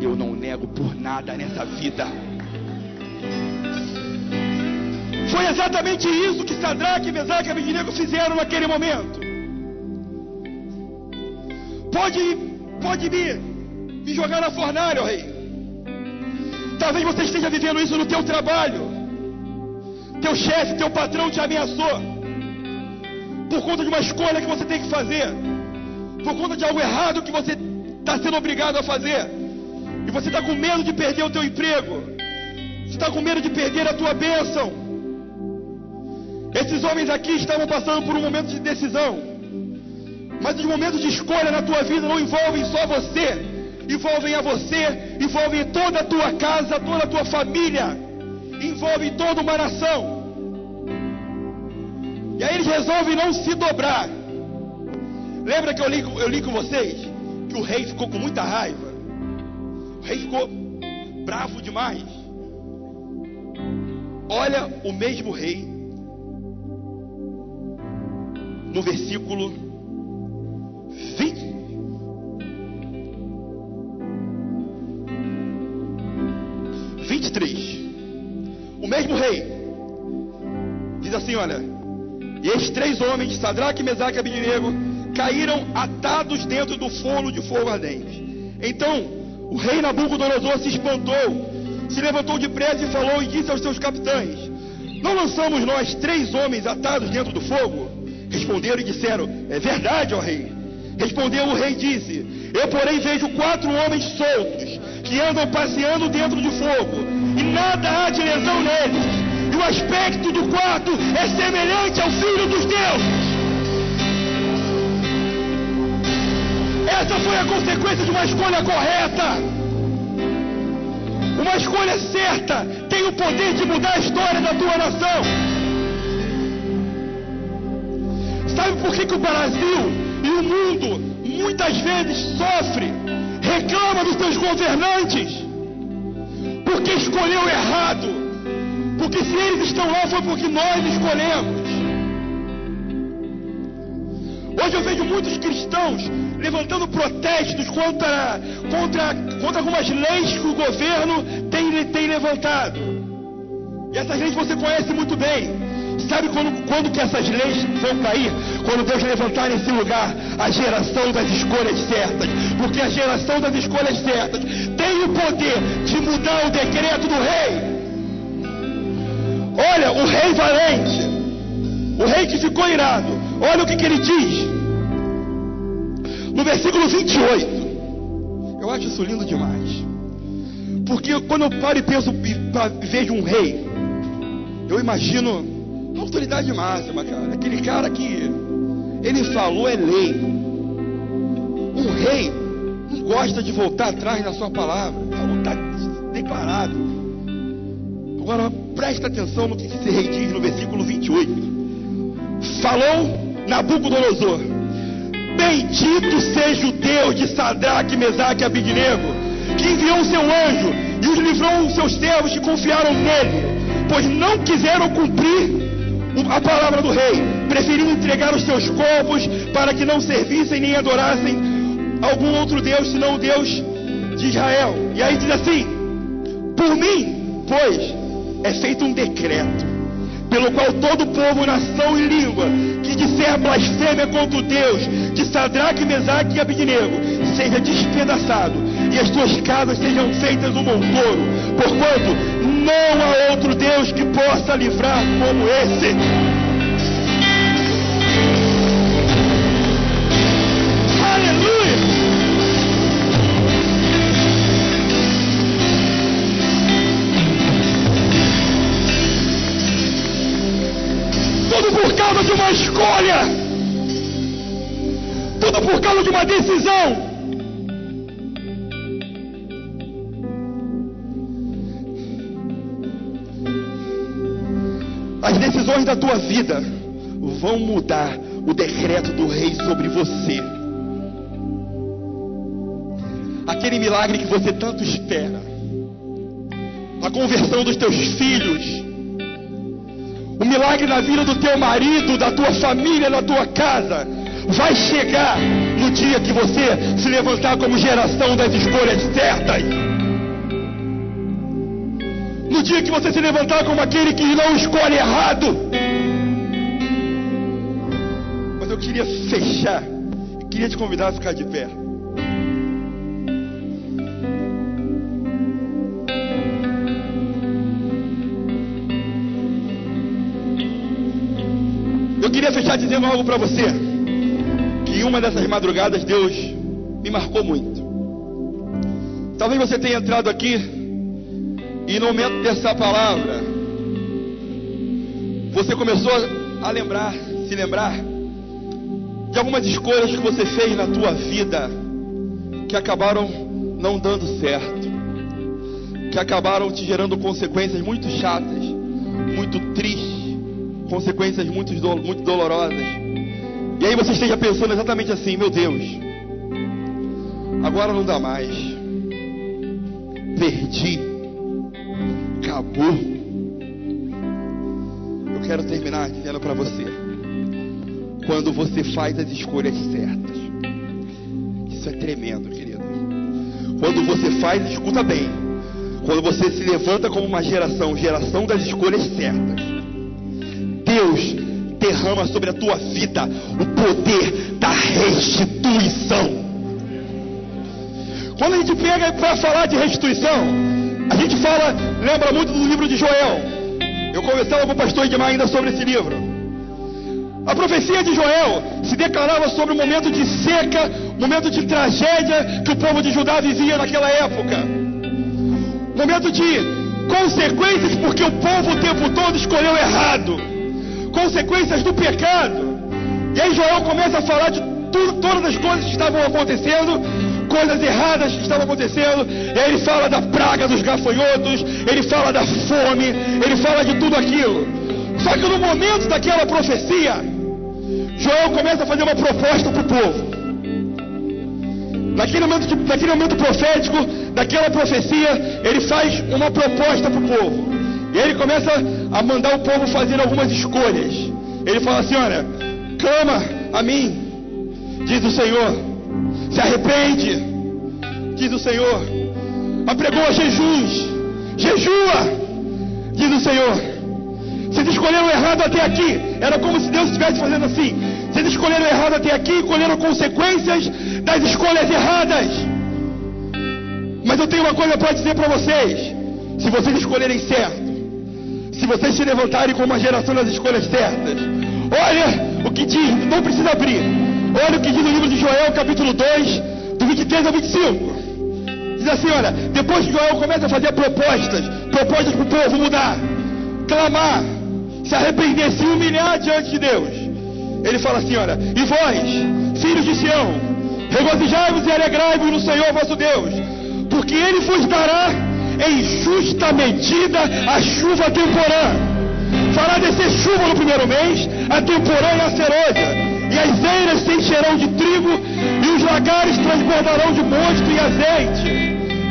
eu não nego por nada nessa vida. Foi exatamente isso que Sadraque, Mesaque e Abednego fizeram naquele momento. Pode me jogar na fornalha, ó rei. Talvez você esteja vivendo isso no teu trabalho. Teu chefe, teu patrão te ameaçou por conta de uma escolha que você tem que fazer, por conta de algo errado que você está sendo obrigado a fazer. E você está com medo de perder o teu emprego, você está com medo de perder a tua bênção. Esses homens aqui estavam passando por um momento de decisão, mas os momentos de escolha na tua vida não envolvem só você, envolvem a você, envolvem toda a tua casa, toda a tua família, envolvem toda uma nação. E aí eles resolvem não se dobrar. Lembra que eu li com vocês que o rei ficou com muita raiva? O rei ficou bravo demais. Olha o mesmo rei no versículo 23. O mesmo rei diz assim: olha, e estes 3 homens, Sadraque, Mesaque e Abednego, caíram atados dentro do forno de fogo ardente. Então o rei Nabucodonosor se espantou, se levantou depressa e falou e disse aos seus capitães: não lançamos nós 3 homens atados dentro do fogo? Responderam e disseram: é verdade, ó rei. Respondeu o rei e disse: eu, porém, vejo 4 homens soltos, que andam passeando dentro de fogo, e nada há de lesão neles, e o aspecto do quarto é semelhante ao Filho dos Deuses. Essa foi a consequência de uma escolha correta. Uma escolha certa tem o poder de mudar a história da tua nação. Sabe por que o Brasil e o mundo muitas vezes sofre, reclama dos seus governantes? Porque escolheu errado. Porque se eles estão lá foi porque nós escolhemos. Hoje eu vejo muitos cristãos levantando protestos contra algumas leis que o governo tem levantado. E essas leis você conhece muito bem. Sabe quando que essas leis vão cair? Quando Deus levantar nesse lugar a geração das escolhas certas. Porque a geração das escolhas certas tem o poder de mudar o decreto do rei. Olha, o rei valente, o rei que ficou irado, olha o que ele diz no versículo 28. Eu acho isso lindo demais. Porque quando eu paro e penso, vejo um rei, eu imagino a autoridade máxima, cara. Aquele cara que ele falou é lei. Um rei não gosta de voltar atrás na sua palavra. Falou, está declarado. Agora presta atenção no que esse rei diz no versículo 28. Falou Nabucodonosor: bendito seja o Deus de Sadraque, Mesaque e Abednego, que enviou o seu anjo e os livrou os seus servos que confiaram nele, pois não quiseram cumprir a palavra do rei, preferiram entregar os seus corpos para que não servissem nem adorassem algum outro Deus senão o Deus de Israel. E aí diz assim: por mim, pois, é feito um decreto, pelo qual todo povo, nação e língua que disser blasfêmia contra o Deus de Sadraque, Mesaque e Abednego seja despedaçado, e as suas casas sejam feitas um montouro, porquanto não há outro Deus que possa livrar como esse. Aleluia! Tudo por causa de uma escolha, tudo por causa de uma decisão. As decisões da tua vida vão mudar o decreto do rei sobre você. Aquele milagre que você tanto espera, a conversão dos teus filhos, o milagre na vida do teu marido, da tua família, da tua casa, vai chegar no dia que você se levantar como geração das escolhas certas. No dia que você se levantar como aquele que não escolhe errado. Mas eu queria fechar, queria te convidar a ficar de pé. Eu queria fechar dizendo algo para você, que uma dessas madrugadas Deus me marcou muito. Talvez você tenha entrado aqui e no momento dessa palavra você começou a se lembrar de algumas escolhas que você fez na tua vida que acabaram não dando certo, que acabaram te gerando consequências muito chatas, muito tristes, consequências muito dolorosas. E aí você esteja pensando exatamente assim: meu Deus, agora não dá mais, perdi, acabou. Eu quero terminar dizendo para você: quando você faz as escolhas certas, isso é tremendo, querido. Quando você faz, escuta bem, quando você se levanta como uma geração das escolhas certas, Deus derrama sobre a tua vida o poder da restituição. Quando a gente pega para falar de restituição, a gente lembra muito do livro de Joel. Eu conversava com o pastor Edmar ainda sobre esse livro. A profecia de Joel se declarava sobre um momento de seca, momento de tragédia que o povo de Judá vivia naquela época. Momento de consequências porque o povo o tempo todo escolheu errado. Consequências do pecado. E aí Joel começa a falar de todas as coisas que estavam acontecendo, coisas erradas que estavam acontecendo. E aí ele fala da praga dos gafanhotos, ele fala da fome, ele fala de tudo aquilo. Só que no momento daquela profecia, Joel começa a fazer uma proposta para o povo. Naquele momento profético, daquela profecia, ele faz uma proposta para o povo. E aí ele começa a mandar o povo fazer algumas escolhas. Ele fala assim: olha, clama a mim, diz o Senhor, se arrepende, diz o Senhor, apregoa jejuns, jejua, diz o Senhor. Vocês escolheram errado até aqui. Era como se Deus estivesse fazendo assim: vocês escolheram errado até aqui e colheram consequências das escolhas erradas. Mas eu tenho uma coisa para dizer para vocês: se vocês escolherem certo, se vocês se levantarem com uma geração das escolhas certas, olha o que diz, não precisa abrir, olha o que diz no livro de Joel, capítulo 2, do 23 ao 25. Diz assim: olha, depois que Joel começa a fazer propostas para o povo mudar, clamar, se arrepender, se humilhar diante de Deus, ele fala assim: olha, e vós, filhos de Sião, regozijai-vos e alegrai-vos no Senhor vosso Deus, porque Ele vos dará em justa medida a chuva temporã. Fará descer chuva no primeiro mês, a temporã e a cerosa, e as eiras se encherão de trigo, e os lagares transbordarão de mosto e azeite.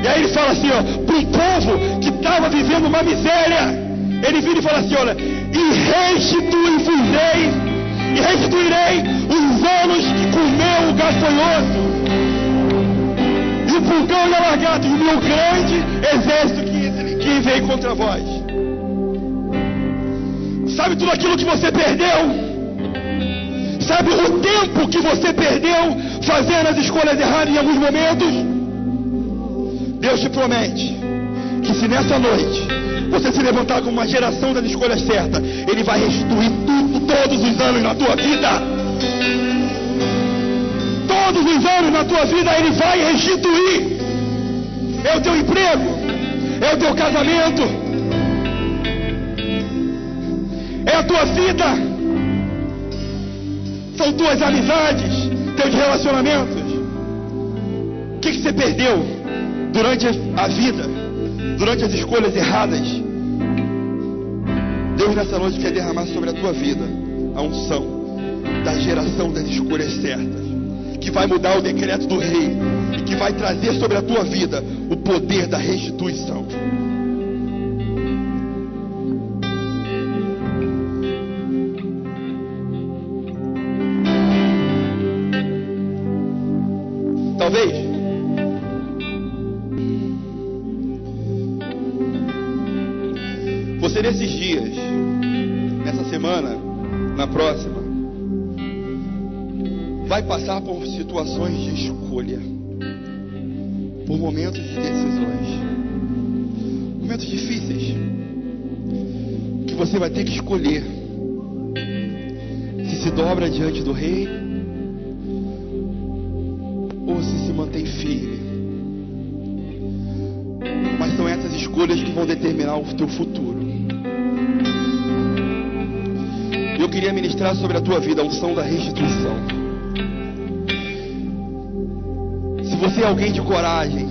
E aí ele fala assim, ó, para um povo que estava vivendo uma miséria, ele vira e fala assim: olha, e restituirei os anos que comeu o gafanhoto, e o pulgão e a lagarto, e o meu grande exército que veio contra vós. Sabe tudo aquilo que você perdeu? Sabe o tempo que você perdeu fazendo as escolhas erradas em alguns momentos? Deus te promete que se nessa noite você se levantar como uma geração das escolhas certas, Ele vai restituir tudo, todos os anos na tua vida. Todos os anos na tua vida Ele vai restituir. É o teu emprego, é o teu casamento, é a tua vida, são tuas amizades, teus relacionamentos. O que você perdeu durante a vida, durante as escolhas erradas? Deus nessa noite quer derramar sobre a tua vida a unção da geração das escolhas certas, que vai mudar o decreto do rei e que vai trazer sobre a tua vida o poder da restituição. Talvez você nesses dias, nessa semana, na próxima, vai passar por situações de escolha, por momentos de decisões, momentos difíceis, que você vai ter que escolher se dobra diante do rei ou se mantém firme. Mas são essas escolhas que vão determinar o teu futuro. Eu queria ministrar sobre a tua vida a unção da restituição. Se você é alguém de coragem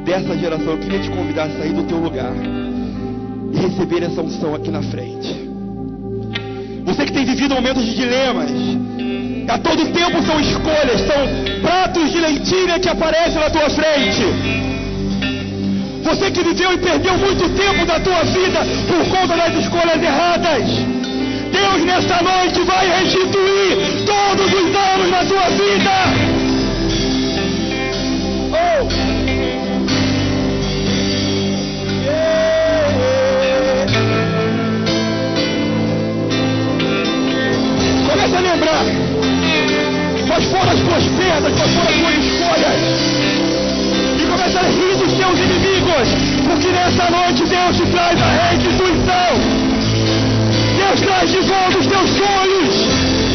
dessa geração, eu queria te convidar a sair do teu lugar e receber essa unção aqui na frente. Você que tem vivido momentos de dilemas, a todo tempo são escolhas, são pratos de lentilha que aparecem na tua frente. Você que viveu e perdeu muito tempo da tua vida por conta das escolhas erradas, Deus nesta noite vai restituir todos os anos na tua vida. Comece a lembrar quais foram as tuas perdas, quais foram as tuas escolhas, e comece a rir dos teus inimigos, porque nessa noite Deus te traz a restituição. Deus traz de volta os teus sonhos.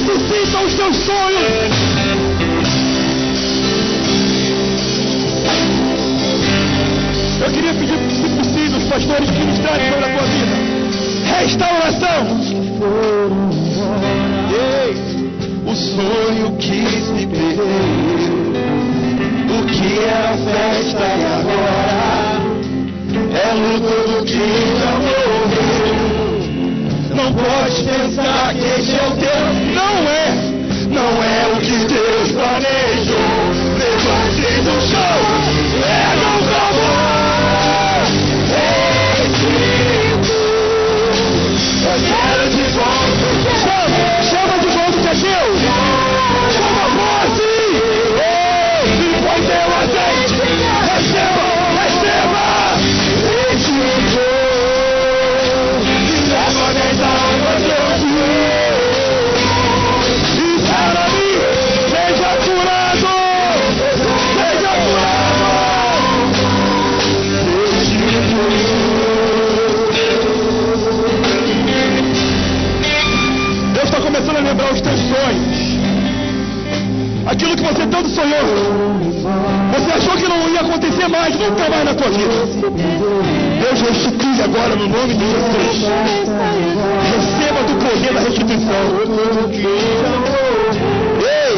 ressuscita os teus sonhos. Eu queria pedir, se possível, os pastores que ministrarem sobre a tua vida. Restauração. Ei, o sonho que se perdeu, o que era festa e agora é luto do que já morreu. Não pode pensar que esse é o teu. Não é o que Deus planejou. Levante do chão, erga o clamor. Eu quero de volta. Chama de volta que é Deus. Chama a voz. E põe teu azeite. Receba. E leva nas águas do e para-me. Seja curado. Deus está começando a lembrar os teus sonhos. Aquilo que você tanto sonhou. Você achou que não ia acontecer mais, nunca mais na tua vida. Deus restitui agora no nome de Jesus. Receba do poder da restituição. Ei,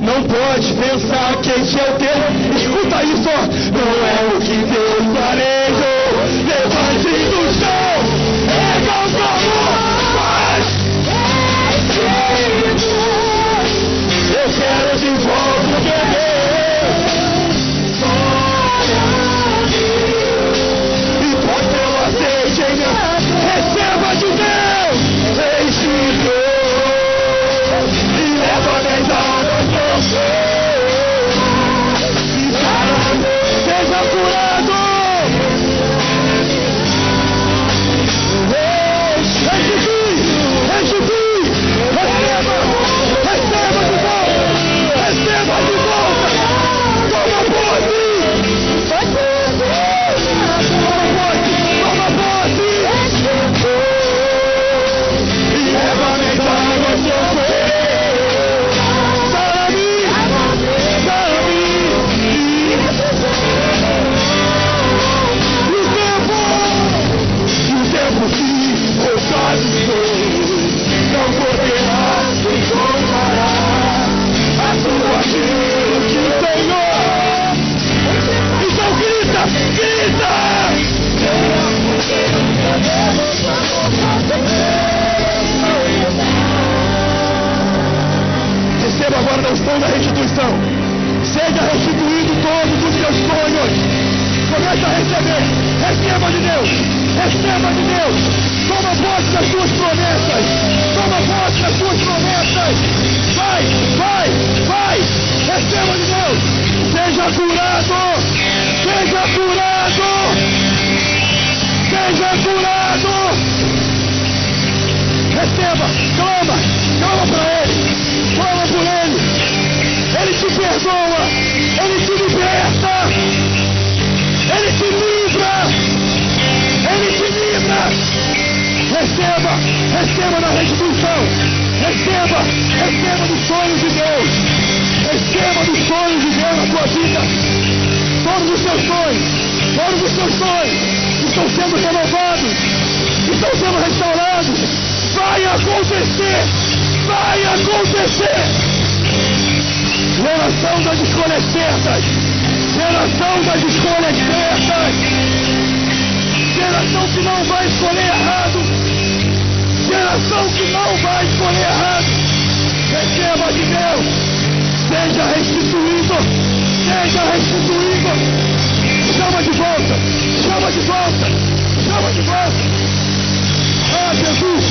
não pode pensar que esse é o teu. Escuta isso, ó. Não é o que Deus planejou. Levante do chão. Erga o clamor. Eu quero de volta o bebê. E põe teu azeite em mim. Receba de Deus. E leva nas águas do céu. Seja curado. Restitui. Receba de volta. Receba de volta. Toma posse. Toma posse. E leva nas águas do céu. Sara-me. E o tempo que ousado não poderá se comparar a tua aquilo que o Senhor. Então grita. Receba agora a unção da restituição. Seja restituído todos os teus sonhos. Começa a receber. Receba de Deus. Toma posse das tuas promessas. Vai. Receba de Deus. Seja curado. Receba. Clama para Ele. Clama por Ele. Ele te perdoa. Ele te liberta. Ele te livra. Receba na restituição. Receba dos sonhos de Deus. Receba dos sonhos de Deus na tua vida. Todos os teus sonhos estão sendo renovados, estão sendo restaurados. Vai acontecer. Geração das escolhas certas. Geração que não vai escolher errado. Receba de Deus. Seja restituído. Chama de volta. Ah, Jesus.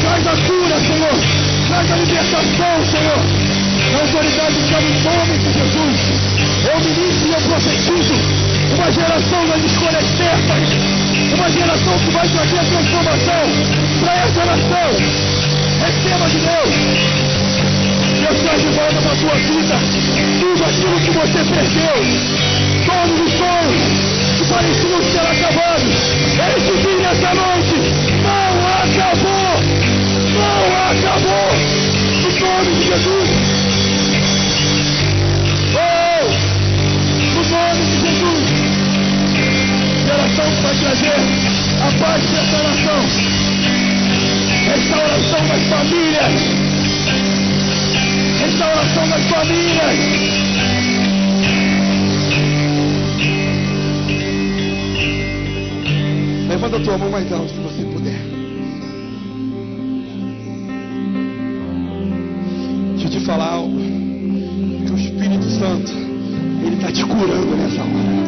Traz a cura, Senhor. Traz a libertação, Senhor. Na autoridade que é no nome de Jesus. Eu ministro e eu profetizo uma geração das escolhas certas. Uma geração que vai trazer a transformação para essa nação. Receba de Deus. Deus traz de volta para a tua vida tudo aquilo que você perdeu. Todos os sonhos que pareciam ser acabados. Eles te dizem essa noite. Não acabou. Comece essa oração. Restauração das famílias. Restauração das famílias. Levanta a tua mão mais alto que você puder. Deixa eu te falar algo. Que o Espírito Santo, Ele está te curando nessa hora.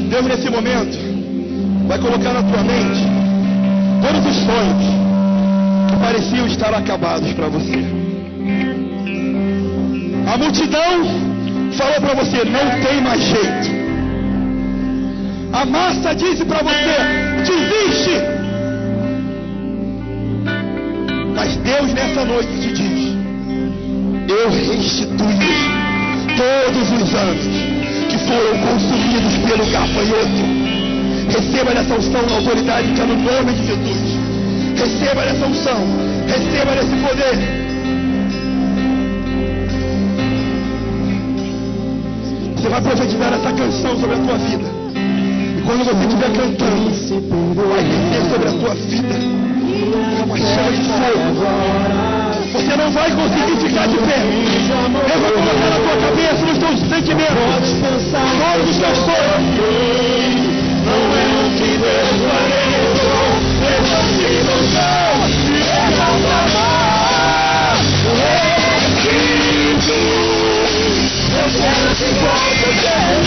Deus, nesse momento, vai colocar na tua mente todos os sonhos que pareciam estar acabados para você. A multidão falou para você: não tem mais jeito. A massa disse para você: desiste. Mas Deus nessa noite te diz: eu restituí todos os anos que foram consumidos pelo gafanhoto. Receba dessa unção na autoridade que é no nome de Jesus. Receba dessa unção. Receba desse poder. Você vai profetizar essa canção sobre a tua vida. E quando você estiver cantando, vai descer sobre a tua vida uma chama de fogo. Você não vai conseguir ficar de pé. Eu vou colocar na tua cabeça os teus sentimentos, todos os teus sonhos. Não é o que Deus planejou. Levante no chão e reclamar. O Espírito, eu quero te conhecer.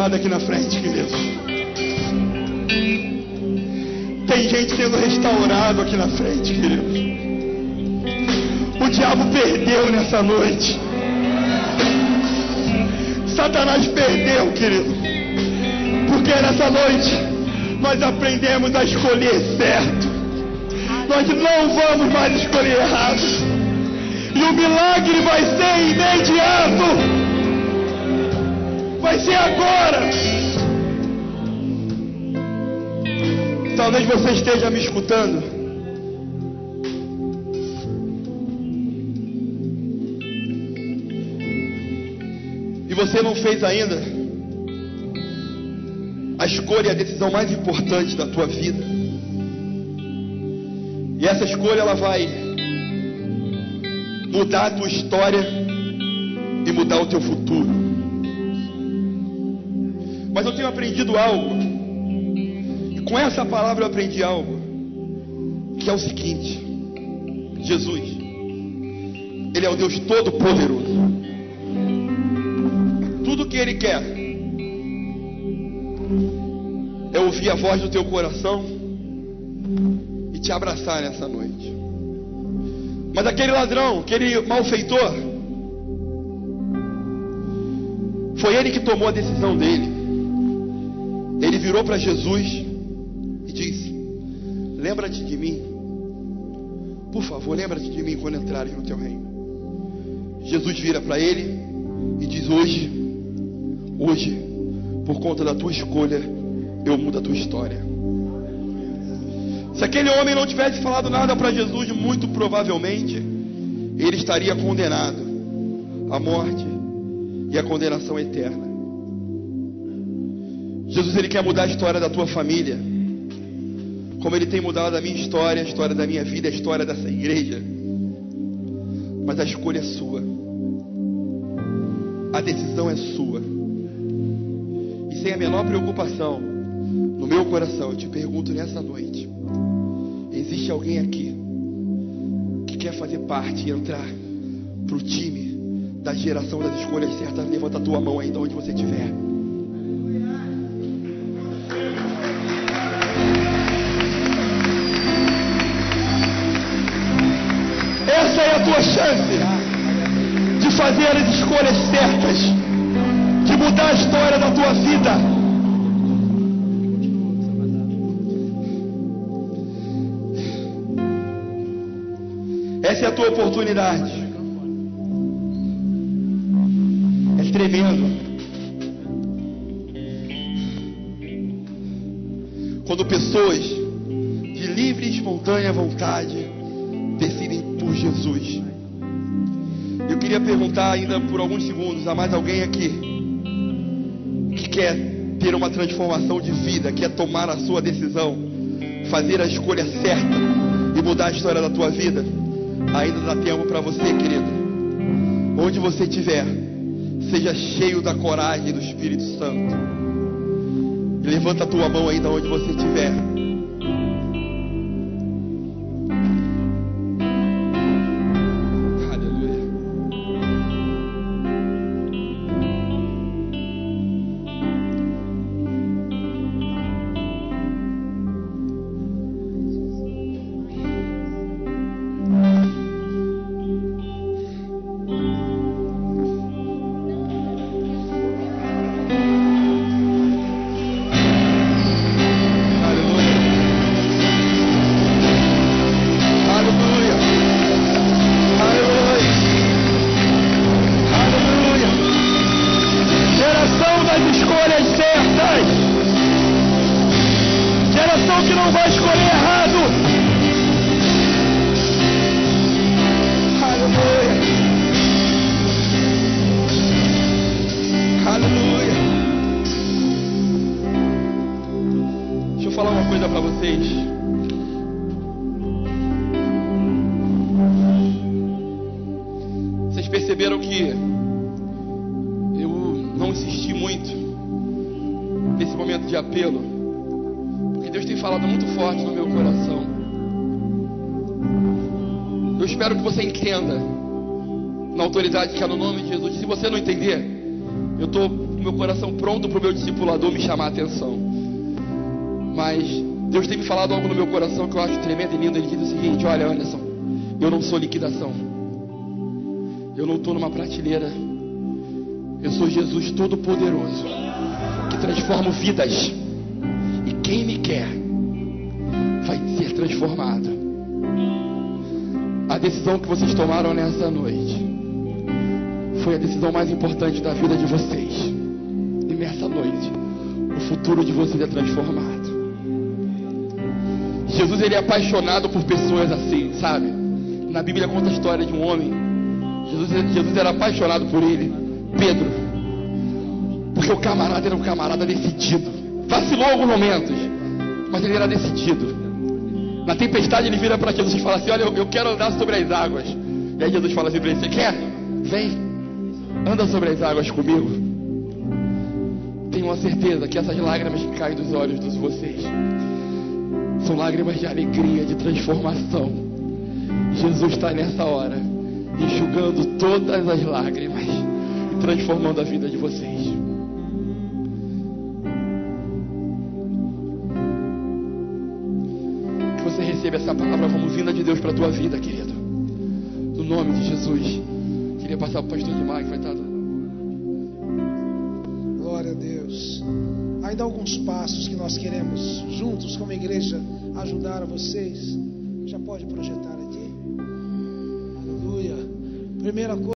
Aqui na frente, queridos. Tem gente sendo restaurado aqui na frente, queridos. O diabo perdeu nessa noite. Satanás perdeu, querido. Porque nessa noite nós aprendemos a escolher certo. Nós não vamos mais escolher errado. E o milagre vai ser imediato. Vai ser agora. Talvez você esteja me escutando e você não fez ainda a escolha e a decisão mais importante da tua vida. E essa escolha, ela vai mudar a tua história e mudar o teu futuro. Mas eu tenho aprendido algo Com essa palavra eu aprendi algo, que é o seguinte: Jesus, Ele é o Deus Todo-Poderoso. Tudo que Ele quer é ouvir a voz do teu coração e te abraçar nessa noite. Mas aquele ladrão, aquele malfeitor, foi ele que tomou a decisão dele. Ele virou para Jesus e disse: lembra-te de mim, por favor, lembra-te de mim quando entrares no teu reino. Jesus vira para ele e diz: hoje, por conta da tua escolha, eu mudo a tua história. Se aquele homem não tivesse falado nada para Jesus, muito provavelmente ele estaria condenado à morte e à condenação eterna. Jesus, Ele quer mudar a história da tua família, como Ele tem mudado a minha história, a história da minha vida, a história dessa igreja. Mas a escolha é sua, a decisão é sua. E sem a menor preocupação no meu coração, eu te pergunto nessa noite: existe alguém aqui que quer fazer parte e entrar para o time da geração das escolhas certas? Levanta a tua mão aí de onde você estiver. Essa é a tua chance de fazer as escolhas certas, de mudar a história da tua vida. Essa é a tua oportunidade. É tremendo quando pessoas de livre e espontânea vontade decidem por Jesus. Eu queria perguntar ainda por alguns segundos: há mais alguém aqui que quer ter uma transformação de vida, quer tomar a sua decisão, fazer a escolha certa e mudar a história da tua vida? Ainda dá tempo para você, querido. Onde você estiver, seja cheio da coragem do Espírito Santo. E levanta a tua mão ainda onde você estiver. Vocês perceberam que eu não insisti muito nesse momento de apelo, porque Deus tem falado muito forte no meu coração. Eu espero que você entenda, na autoridade que é no nome de Jesus. Se você não entender, eu estou com meu coração pronto para o meu discipulador me chamar a atenção. Mas Deus tem me falado algo no meu coração que eu acho tremendo e lindo. Ele diz o seguinte: olha, Anderson, eu não sou liquidação, eu não estou numa prateleira, eu sou Jesus Todo-Poderoso, que transforma vidas, e quem me quer vai ser transformado. A decisão que vocês tomaram nessa noite foi a decisão mais importante da vida de vocês, e nessa noite o futuro de vocês é transformado. Jesus, ele é apaixonado por pessoas assim, sabe? Na Bíblia conta a história de um homem. Jesus era apaixonado por ele, Pedro, porque o camarada era um camarada decidido. Vacilou em alguns momentos, mas ele era decidido. Na tempestade ele vira para Jesus e fala assim: olha, eu quero andar sobre as águas. E aí Jesus fala assim para ele: você quer? Vem, anda sobre as águas comigo. Tenho uma certeza que essas lágrimas que caem dos olhos de vocês São lágrimas de alegria, de transformação. Jesus está nessa hora, enxugando todas as lágrimas e transformando a vida de vocês. Que você receba essa palavra como vinda de Deus para a tua vida, querido. No nome de Jesus. Queria passar para o pastor Dimar, que vai estar... Glória a Deus. Ainda há alguns passos que nós queremos juntos como igreja ajudar a vocês. Já pode projetar aqui. Aleluia. Primeira coisa.